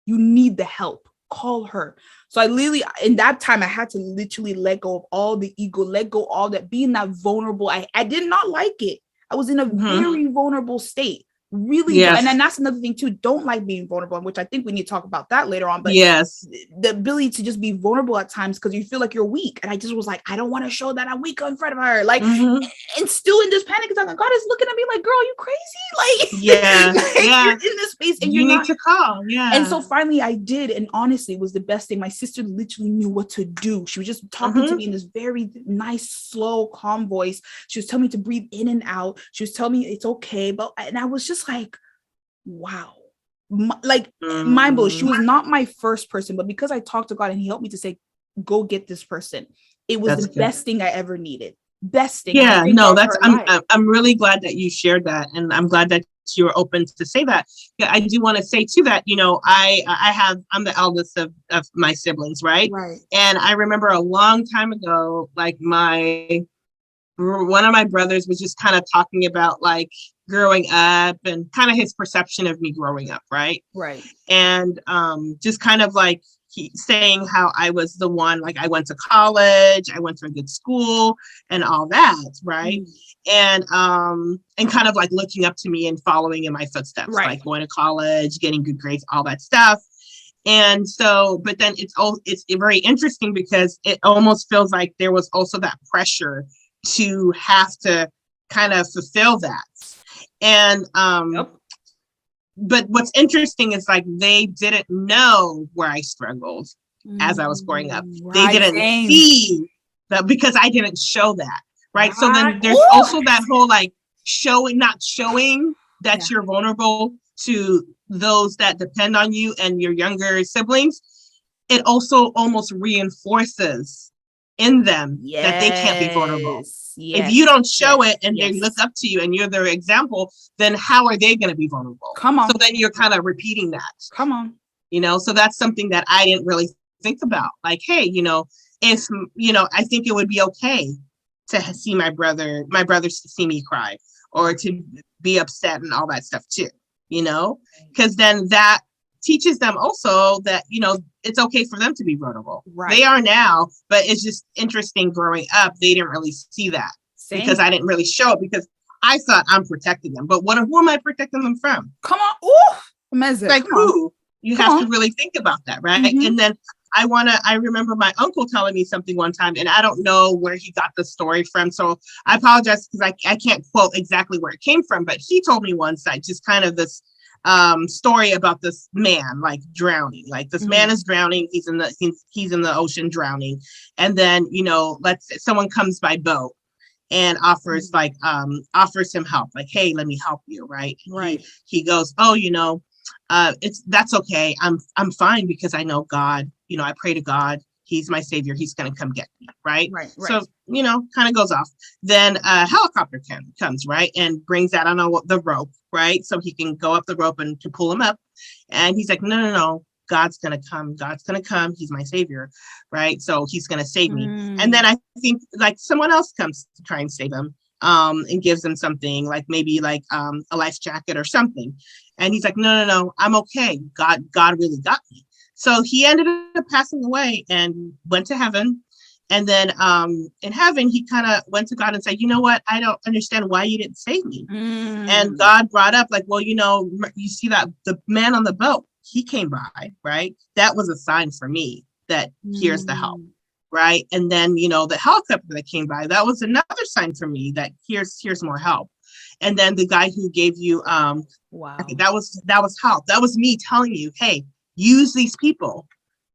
You need the help. Call her. So I literally, in that time, I had to literally let go of all the ego, let go all that, being that vulnerable. I did not like it. I was in a very vulnerable state. Really. And then that's another thing too. Don't like being vulnerable, which I think we need to talk about that later on. But the ability to just be vulnerable at times because you feel like you're weak. And I just was like, I don't want to show that I'm weak in front of her. Like, and still in this panic attack, God is looking at me like, girl, you crazy? Like, you're in this space and you need to call. Yeah. And so finally I did. And honestly, it was the best thing. My sister literally knew what to do. She was just talking to me in this very nice, slow, calm voice. She was telling me to breathe in and out. She was telling me it's okay. And I was just like, wow, mind blowing. She was not my first person, but because I talked to God and he helped me to say, go get this person. It was best thing I ever needed. Best thing. Yeah, no, I'm really glad that you shared that. And I'm glad that you were open to say that. Yeah, I do want to say too that, I'm the eldest of my siblings, right? Right. And I remember a long time ago, like one of my brothers was just kind of talking about like growing up and kind of his perception of me growing up. Right. And just kind of like saying how I was the one, like I went to college, I went to a good school and all that, right? And kind of like looking up to me and following in my footsteps, like going to college, getting good grades, all that stuff. And so, but then it's very interesting because it almost feels like there was also that pressure to have to kind of fulfill that. And but what's interesting is like they didn't know where I struggled as I was growing up. They didn't see that because I didn't show that. Right. So then there's also that whole like not showing that you're vulnerable to those that depend on you and your younger siblings. It also almost reinforces in them that they can't be vulnerable. If you don't show it and they look up to you and you're their example, then how are they going to be vulnerable? Come on. So then you're kind of repeating that. Come on. You know, so that's something that I didn't really think about. Like, hey, you know, if, you know, I think it would be okay to see my brothers to see me cry or to be upset and all that stuff too, you know, because then that teaches them also that, you know, it's okay for them to be vulnerable. Right. They are now, but it's just interesting growing up. They didn't really see that because I didn't really show it because I thought I'm protecting them. But who am I protecting them from? Come on. Ooh, amazing. Like who? You have to really think about that, right? Mm-hmm. And then I remember my uncle telling me something one time, and I don't know where he got the story from. So I apologize because I can't quote exactly where it came from, but he told me once that just kind of this story about this man like drowning, like this man is drowning. He's in the ocean drowning. And then, you know, let's say someone comes by boat and offers him help. Like, hey, let me help you. Right. He goes, oh, you know, that's okay. I'm fine because I know God, you know, I pray to God. He's my savior. He's going to come get me. Right. So, you know, kind of goes off. Then a helicopter comes, right. And brings out, I don't know, the rope. Right. So he can go up the rope and to pull him up. And he's like, no. God's going to come. God's going to come. He's my savior. Right. So he's going to save me. And then I think like someone else comes to try and save him. And gives him something like maybe like a life jacket or something. And he's like, no, I'm okay. God really got me. So he ended up passing away and went to heaven. And then in heaven, he kind of went to God and said, you know what? I don't understand why you didn't save me. And God brought up like, well, you know, you see that the man on the boat, he came by, right? That was a sign for me that here's the help. Right. And then, you know, the helicopter that came by, that was another sign for me that here's more help. And then the guy who gave you, okay, that was help. That was me telling you, hey, use these people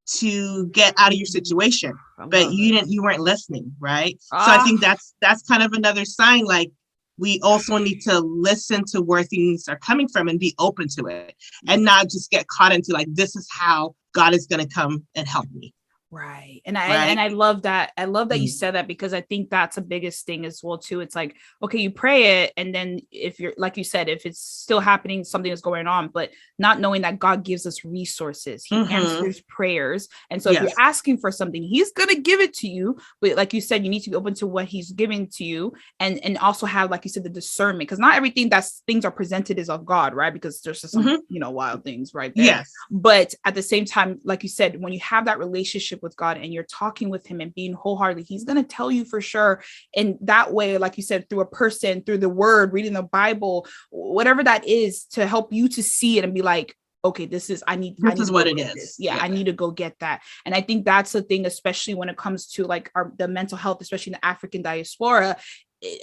to get out of your situation. But you weren't listening. Right. So I think that's kind of another sign. Like we also need to listen to where things are coming from and be open to it and not just get caught into like, this is how God is going to come and help me. Right. And I love that. I love that you said that because I think that's the biggest thing as well, too. It's like, okay, you pray it. And then if you're, like you said, if it's still happening, something is going on, but not knowing that God gives us resources, he answers prayers. And so if you're asking for something, he's going to give it to you. But like you said, you need to be open to what he's giving to you and also have, like you said, the discernment, because not everything things are presented is of God, right? Because there's just some, you know, wild things right there. Yes. But at the same time, like you said, when you have that relationship with God and you're talking with him and being wholeheartedly, he's going to tell you for sure. And that way, like you said, through a person, through the word, reading the Bible, whatever that is, to help you to see it and be like, okay, this is what it is. Yeah, I need to go get that. And I think that's the thing, especially when it comes to like the mental health, especially in the African diaspora.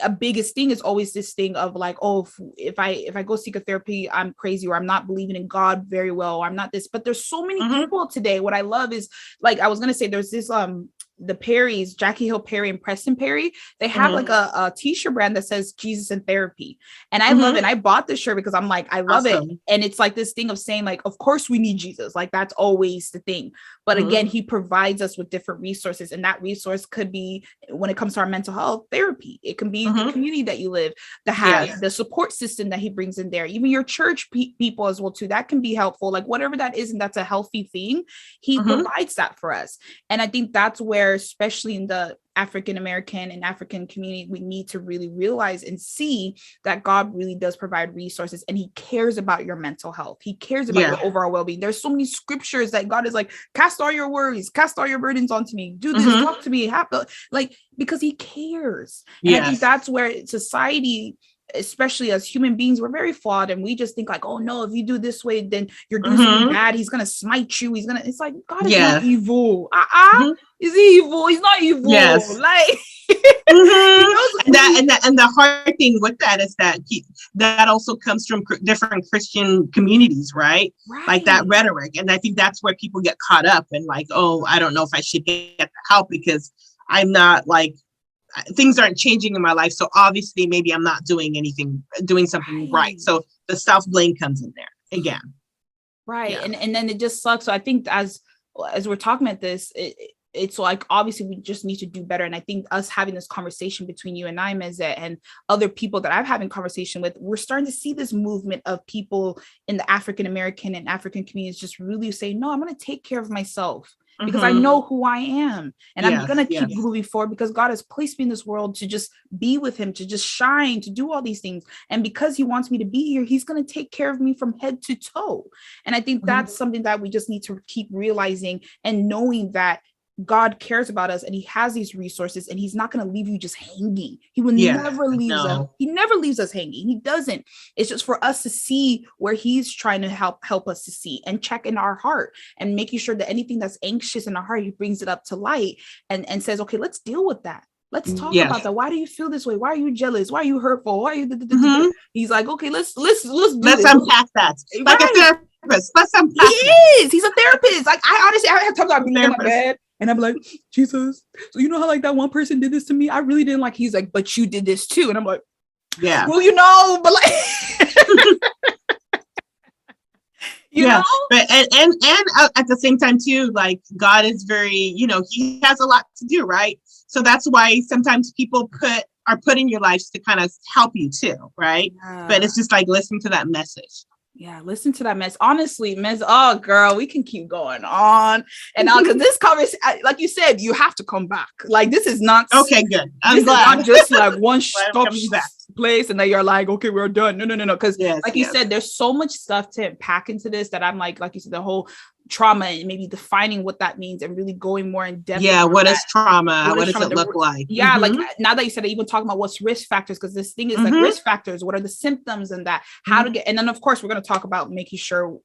A biggest thing is always this thing of like, oh, if I go seek a therapy, I'm crazy, or I'm not believing in God very well, or I'm not this. But there's so many people today. What I love is, like, I was gonna say, there's this the Perrys, Jackie Hill Perry and Preston Perry, they have like a t-shirt brand that says Jesus in Therapy. And I love it. And I bought this shirt because I'm like, I love it. And it's like this thing of saying like, of course we need Jesus. Like that's always the thing. But again, he provides us with different resources. And that resource could be, when it comes to our mental health, therapy. It can be the community that you live, the support system that he brings in there, even your church people as well too. That can be helpful. Like whatever that is, and that's a healthy thing. He provides that for us. And I think that's where, especially in the African American and African community, we need to really realize and see that God really does provide resources, and he cares about your mental health. He cares about your overall well-being. There's so many scriptures that God is like, cast all your worries, cast all your burdens onto me, do this, talk to me, like, because he cares. And I think that's where society, especially as human beings, we're very flawed, and we just think like, oh no, if you do this way, then you're doing something bad, he's gonna smite you, it's like, God is not evil. Is he evil? He's not evil. Like and the hard thing with that is that that also comes from different Christian communities, right? Like that rhetoric. And I think that's where people get caught up and like, oh, I don't know if I should get the help because I'm not like, things aren't changing in my life. So obviously maybe I'm not doing something right. So the self-blame comes in there again. Right. Yeah. And then it just sucks. So I think as we're talking about this, it's like, obviously we just need to do better. And I think us having this conversation between you and I, Meze, and other people that I've having conversation with, we're starting to see this movement of people in the African American and African communities just really saying, no, I'm going to take care of myself. Because I know who I am, and I'm going to keep moving forward because God has placed me in this world to just be with him, to just shine, to do all these things. And because he wants me to be here, he's going to take care of me from head to toe. And I think that's something that we just need to keep realizing and knowing that God cares about us and he has these resources and he's not going to leave you just hanging. He will never leave us. He never leaves us hanging. He doesn't. It's just for us to see where he's trying to help us to see and check in our heart and making sure that anything that's anxious in our heart, he brings it up to light and says, okay, let's deal with that. Let's talk about that. Why do you feel this way? Why are you jealous? Why are you hurtful? Why are you? He's like, okay, let's unpack that. Like a therapist. Let's unpack. He is. He's a therapist. Like I have times I'm in my bed. And I'm like, Jesus, so you know how like that one person did this to me? I really didn't like, he's like, but you did this too. And I'm like, yeah, well, but like, you know, but and at the same time too, like God is very, he has a lot to do, right? So that's why sometimes people are put in your lives to kind of help you too, right? But it's just like listening to that message. Yeah, listen to that mess. Honestly, oh girl, we can keep going on and on because this conversation, like you said, you have to come back. Like this is not okay. Good. I'm glad. Not just like one stop place and then you're like, okay, we're done. No. Because you said, there's so much stuff to pack into this that I'm like you said, the whole trauma and maybe defining what that means and really going more in depth. Yeah, what is trauma? What does it look like? Yeah, like now that you said it, even talking about what's risk factors, because this thing is like risk factors, what are the symptoms and that, how to get, and then of course we're going to talk about making sure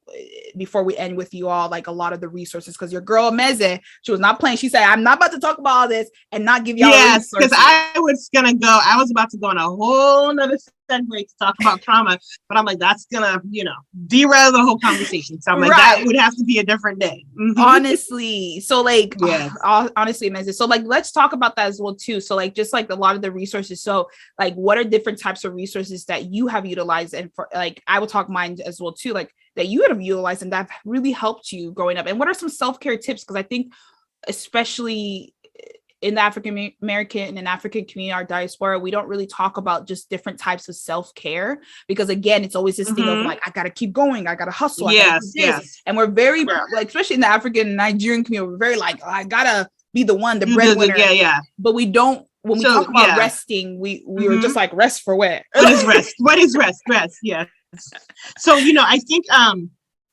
before we end with you all, like a lot of the resources, because your girl Meze, she was not playing. She said, I'm not about to talk about all this and not give y'all resources. Because I was about to go on a whole nother segue to talk about trauma, but I'm like, that's gonna, derail the whole conversation. So I'm like, that would have to be a different day. Honestly. So like, honestly, Meze. So like, let's talk about that as well too. So like, just like a lot of the resources. So like, what are different types of resources that you have utilized? And for like, I will talk mine as well too, like that you have utilized and that really helped you growing up. And what are some self-care tips? Because I think especially in the African American and African community, our diaspora, we don't really talk about just different types of self-care because again, it's always this thing of like, I got to keep going. I got to hustle. Yes. And we're very like, especially in the African and Nigerian community, we're very like, I gotta be the one, the breadwinner. But we don't, when we talk about resting, we were just like, rest for where? What is rest? What is rest? Rest. Yeah. So, I think,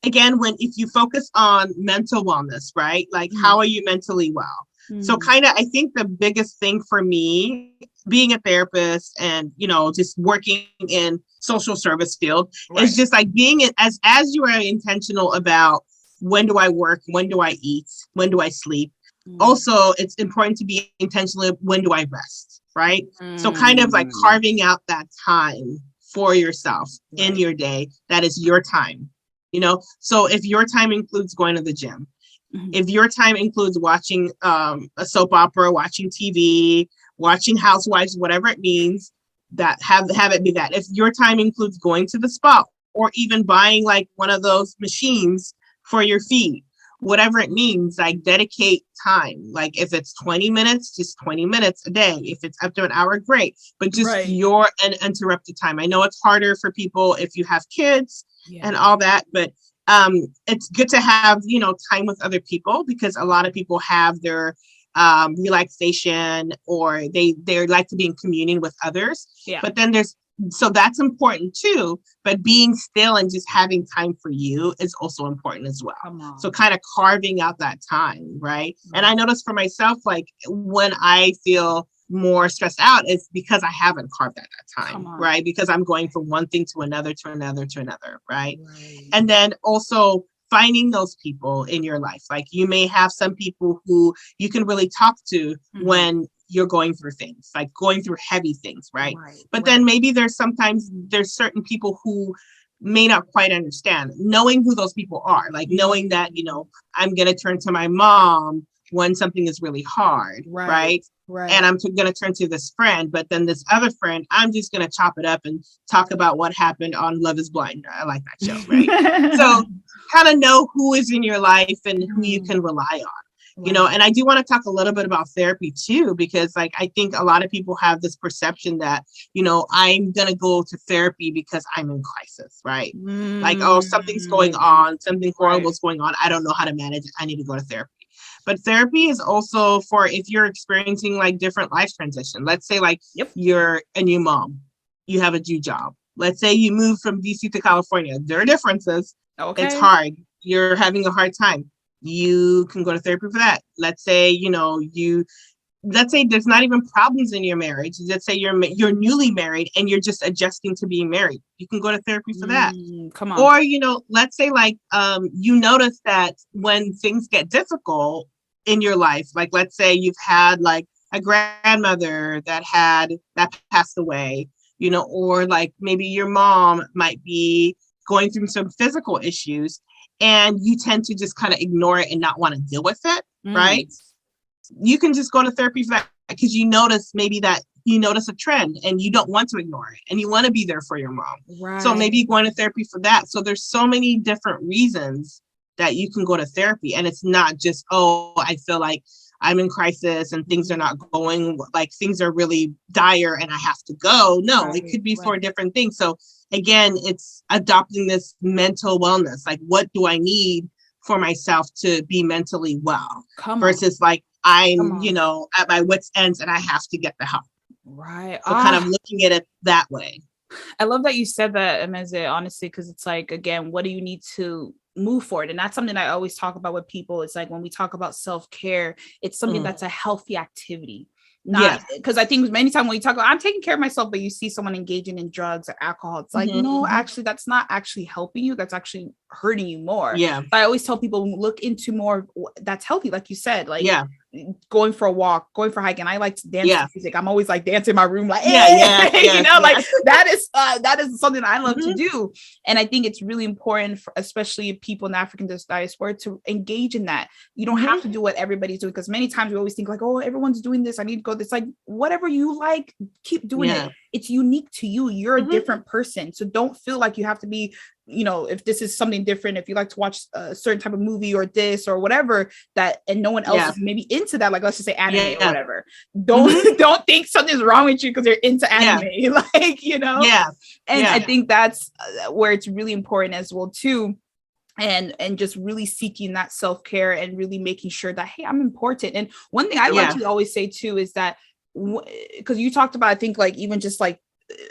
again, if you focus on mental wellness, right? Like, how are you mentally well? So kind of, I think the biggest thing for me, being a therapist and, just working in social service field is just like being as you are intentional about when do I work? When do I eat? When do I sleep? Also, it's important to be intentional. When do I rest? Right. So kind of like carving out that time for yourself in your day. That is your time, so if your time includes going to the gym, if your time includes watching a soap opera, watching TV, watching Housewives, whatever it means, that have it be that. If your time includes going to the spa or even buying like one of those machines for your feet, whatever it means, like dedicate time. Like if it's 20 minutes, just 20 minutes a day. If it's up to an hour, great. But just your uninterrupted time. I know it's harder for people if you have kids and all that, but it's good to have, time with other people because a lot of people have their relaxation, or they like to be in communion with others. Yeah. But then so that's important too, but being still and just having time for you is also important as well. So kind of carving out that time, right? And I notice for myself, like when I feel more stressed out, it's because I haven't carved out that time, right? Because I'm going from one thing to another, right? And then also finding those people in your life. Like you may have some people who you can really talk to when you're going through things, like going through heavy things, right? But then maybe there's certain people who may not quite understand. Knowing who those people are, like knowing that, I'm going to turn to my mom when something is really hard, right? And I'm going to turn to this friend, but then this other friend, I'm just going to chop it up and talk about what happened on Love is Blind. I like that show, right? So kind of know who is in your life and who you can rely on, and I do want to talk a little bit about therapy too, because like, I think a lot of people have this perception that, I'm going to go to therapy because I'm in crisis, right? Like, oh, something's going on, something horrible is going on. I don't know how to manage it. I need to go to therapy. But therapy is also for if you're experiencing like different life transition. Let's say like you're a new mom, you have a new job. Let's say you move from DC to California. There are differences. It's hard. You're having a hard time. You can go to therapy for that. Let's say, let's say there's not even problems in your marriage. Let's say you're newly married and you're just adjusting to being married. You can go to therapy for that. Come on. Or, let's say like, you notice that when things get difficult in your life, like let's say you've had like a grandmother that passed away, or like maybe your mom might be going through some physical issues and you tend to just kind of ignore it and not want to deal with it, right? You can just go to therapy for that because you notice a trend and you don't want to ignore it and you want to be there for your mom. Right. So maybe going to therapy for that. So there's so many different reasons that you can go to therapy, and it's not just, oh, I feel like I'm in crisis and things are not going, like things are really dire and I have to go. No, it could be for different things. So again, it's adopting this mental wellness. Like, what do I need for myself to be mentally well versus like I'm, at my wit's ends and I have to get the help. Right. So kind of looking at it that way. I love that you said that, Emeze, honestly, because it's like, again, what do you need to move forward? And that's something I always talk about with people. It's like when we talk about self-care, it's something that's a healthy activity. Not because I think many times when you talk about I'm taking care of myself, but you see someone engaging in drugs or alcohol, it's like, no, actually, that's not actually helping you. That's actually hurting you more. Yeah. So I always tell people look into more that's healthy, like you said, like going for a walk, going for hiking. I like to dance to music. I'm always like dancing in my room, like like that is something I love to do. And I think it's really important for especially people in the African diaspora to engage in that. You don't have to do what everybody's doing, because many times we always think like, oh, everyone's doing this, I need to go. It's like whatever you like, keep doing it. It's unique to you. You're a different person. So don't feel like you have to be, if this is something different, if you like to watch a certain type of movie or this or whatever that, and no one else is maybe into that, like let's just say anime or whatever. Don't think something's wrong with you because you're into anime, like, And I think that's where it's really important as well too. And just really seeking that self-care and really making sure that, hey, I'm important. And one thing I like to always say too is that, because you talked about, I think like even just like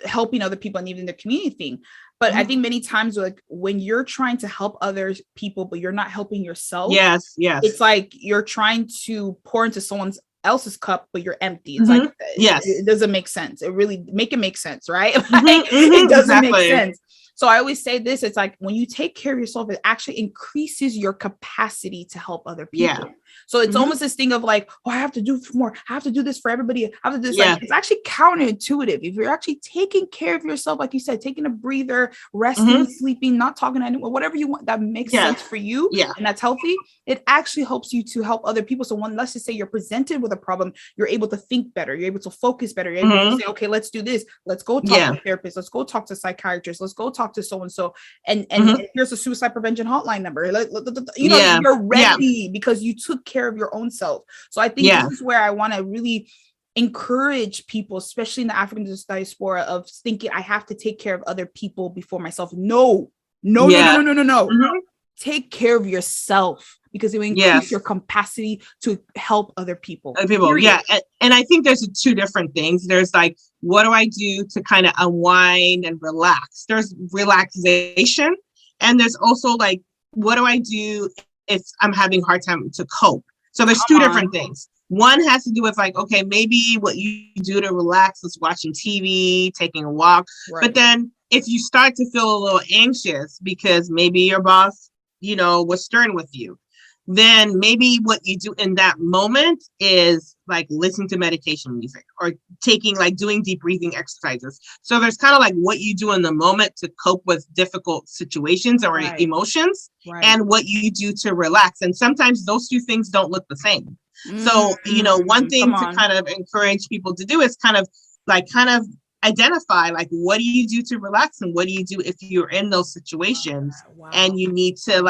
helping other people and even the community thing. But I think many times like when you're trying to help other people, but you're not helping yourself. Yes. It's like you're trying to pour into someone else's cup, but you're empty. It's like, it doesn't make sense. It really make sense, right? It doesn't make sense. So I always say this, it's like when you take care of yourself, it actually increases your capacity to help other people. So it's almost this thing of like, oh, I have to do more. I have to do this for everybody. I have to do this. Like, it's actually counterintuitive. If you're actually taking care of yourself, like you said, taking a breather, resting, sleeping, not talking to anyone, whatever you want that makes sense for you and that's healthy, it actually helps you to help other people. So let's just say you're presented with a problem, you're able to think better. You're able to focus better. You're able to say, okay, let's do this. Let's go talk to a therapist. Let's go talk to a psychiatrist. Let's go talk to so-and-so. And here's a suicide prevention hotline number. You're ready because you took care of your own self. So I think this is where I want to really encourage people, especially in the African diaspora, of thinking I have to take care of other people before myself. No. take care of yourself, because it will increase your capacity to help other people. Yeah. And I think there's two different things. There's like, what do I do to kind of unwind and relax? There's relaxation. And there's also like, what do I do if I'm having a hard time to cope? So there's two different things. One has to do with like, okay, maybe what you do to relax is watching TV, taking a walk. Right. But then if you start to feel a little anxious because maybe your boss, was stern with you, then maybe what you do in that moment is like listening to meditation music or doing deep breathing exercises. So there's kind of like what you do in the moment to cope with difficult situations or emotions, and what you do to relax. And sometimes those two things don't look the same. So, one thing to kind of encourage people to do is kind of identify, like, what do you do to relax and what do you do if you're in those situations and you need to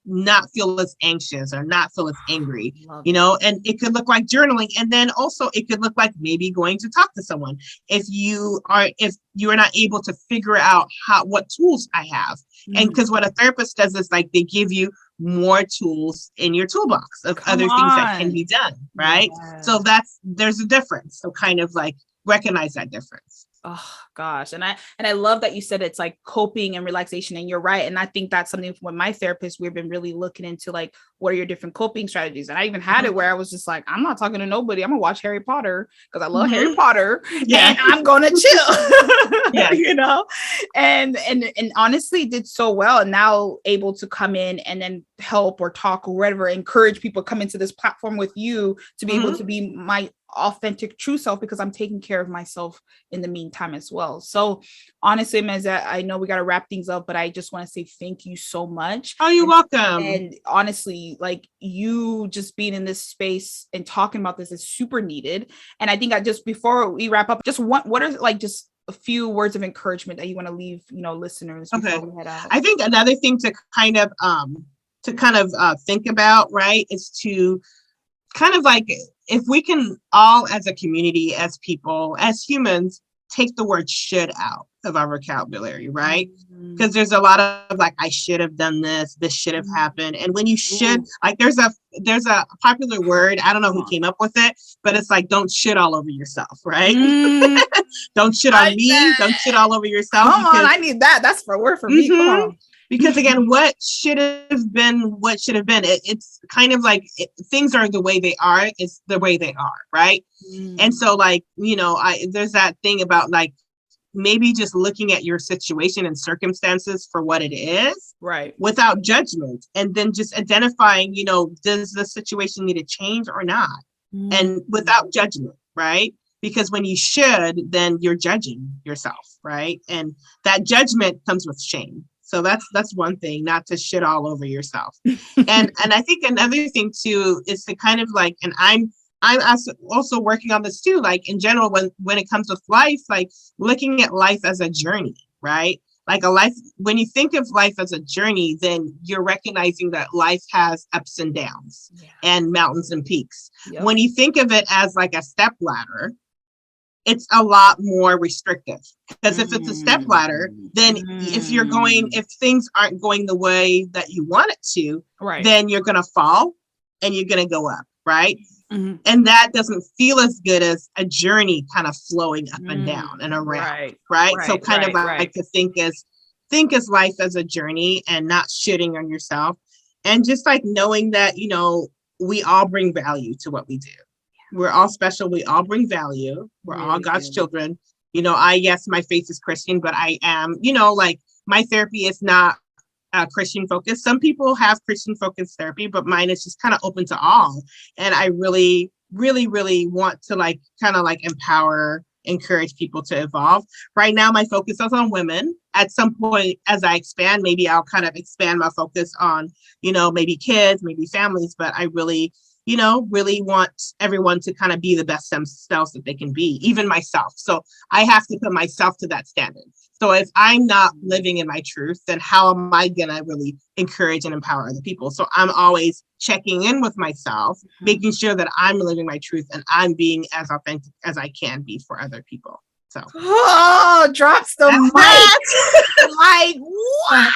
not feel as anxious or not feel as angry, and it could look like journaling. And then also it could look like maybe going to talk to someone if you are not able to figure out what tools I have. And because what a therapist does is like they give you more tools in your toolbox of other things that can be done, right? Yeah. So there's a difference. So kind of like recognize that difference. Oh gosh. And I love that you said it's like coping and relaxation, and you're right. And I think that's something with my therapist, we've been really looking into, like, what are your different coping strategies? And I even had it where I was just like, I'm not talking to nobody. I'm gonna watch Harry Potter because I love Harry Potter, and I'm gonna chill, and honestly did so well. And now able to come in and then help or talk or whatever, encourage people come into this platform with you to be able to be my authentic true self, because I'm taking care of myself in the meantime as well. So honestly, Meza, I know we got to wrap things up, but I just want to say thank you so much. Oh, you're welcome. And honestly, like, you just being in this space and talking about this is super needed. And I think before we wrap up, just what are like just a few words of encouragement that you want to leave, listeners before we head out? I think another thing to kind of think about, right, is to kind of like, if we can all as a community, as people, as humans, take the word should out of our vocabulary, right? Because there's a lot of like, I should have done this should have happened. And when you should, like, there's a popular word, I don't know who came up with it, but it's like, don't shit all over yourself, right? Don't shit on me, don't shit all over yourself. Come on, I need that. That's for word for me. Come on. Because again, what should have been, it's kind of like things are the way they are. It's the way they are, right? And so like, there's that thing about like maybe just looking at your situation and circumstances for what it is, right, without judgment, and then just identifying, does the situation need to change or not, and without judgment, right? Because when you should, then you're judging yourself, right? And that judgment comes with shame. So that's one thing, not to shit all over yourself. And I think another thing too is to kind of like, and I'm also working on this too, like in general, when it comes with life, like looking at life as a journey, right? Like when you think of life as a journey, then you're recognizing that life has ups and downs and mountains and peaks. Yep. When you think of it as like a step ladder, it's a lot more restrictive, because if it's a step ladder, then if things aren't going the way that you want it to, then you're going to fall and you're going to go up. Right. And that doesn't feel as good as a journey kind of flowing up and down and around. Right. So kind of like to think as life as a journey and not shitting on yourself, and just like knowing that, we all bring value to what we do. We're all special. We all bring value. We're all God's children. Yes, my faith is Christian, but I am, like my therapy is not Christian focused. Some people have Christian focused therapy, but mine is just kind of open to all. And I really, really, really want to like kind of like empower, encourage people to evolve. Right now, my focus is on women. At some point, as I expand, maybe I'll kind of expand my focus on, maybe kids, maybe families, but I really want everyone to kind of be the best themselves that they can be, even myself. So I have to put myself to that standard. So if I'm not living in my truth, then how am I going to really encourage and empower other people? So I'm always checking in with myself, making sure that I'm living my truth and I'm being as authentic as I can be for other people. So drops the mic. Like, what?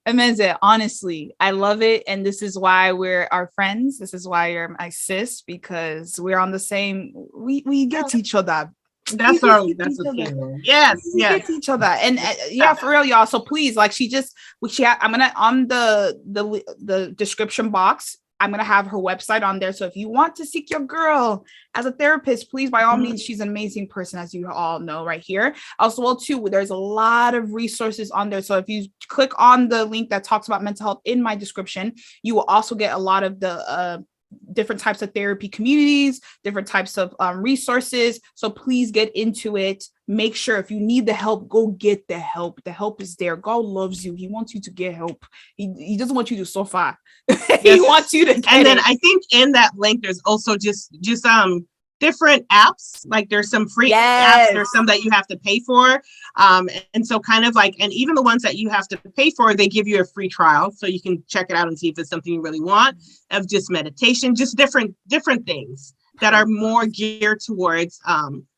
And then honestly, I love it. And this is why we're our friends. This is why you're my sis, because we're on the same, we get each other. That's our, that's a thing. Yes, We yes. get each other. And yeah, for real, y'all. So please, like I'm gonna on the description box, I'm gonna have her website on there. So if you want to seek your girl as a therapist, please, by all means, she's an amazing person, as you all know right here. Also, well, too, there's a lot of resources on there. So if you click on the link that talks about mental health in my description, you will also get a lot of the different types of therapy communities, different types of resources. So please get into it. Make sure if you need the help, go get the help. The help is there. God loves you. He wants you to get help. He doesn't want you to suffer. He wants you to get And then it. I think in that link, there's also just different apps. Like there's some free apps. There's some that you have to pay for. And so kind of like, and even the ones that you have to pay for, they give you a free trial. So you can check it out and see if it's something you really want, of just meditation, just different things that are more geared towards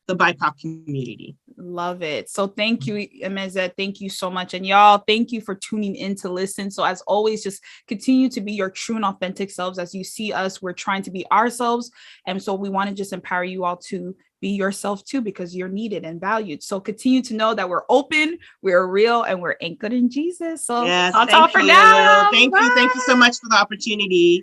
the BIPOC community. Love it. So thank you, Emeza. Thank you so much. And y'all, thank you for tuning in to listen. So as always, just continue to be your true and authentic selves. As you see us, we're trying to be ourselves. And so we want to just empower you all to be yourself too, because you're needed and valued. So continue to know that we're open, we're real, and we're anchored in Jesus. So yes, that's all for now. Thank you so much for the opportunity.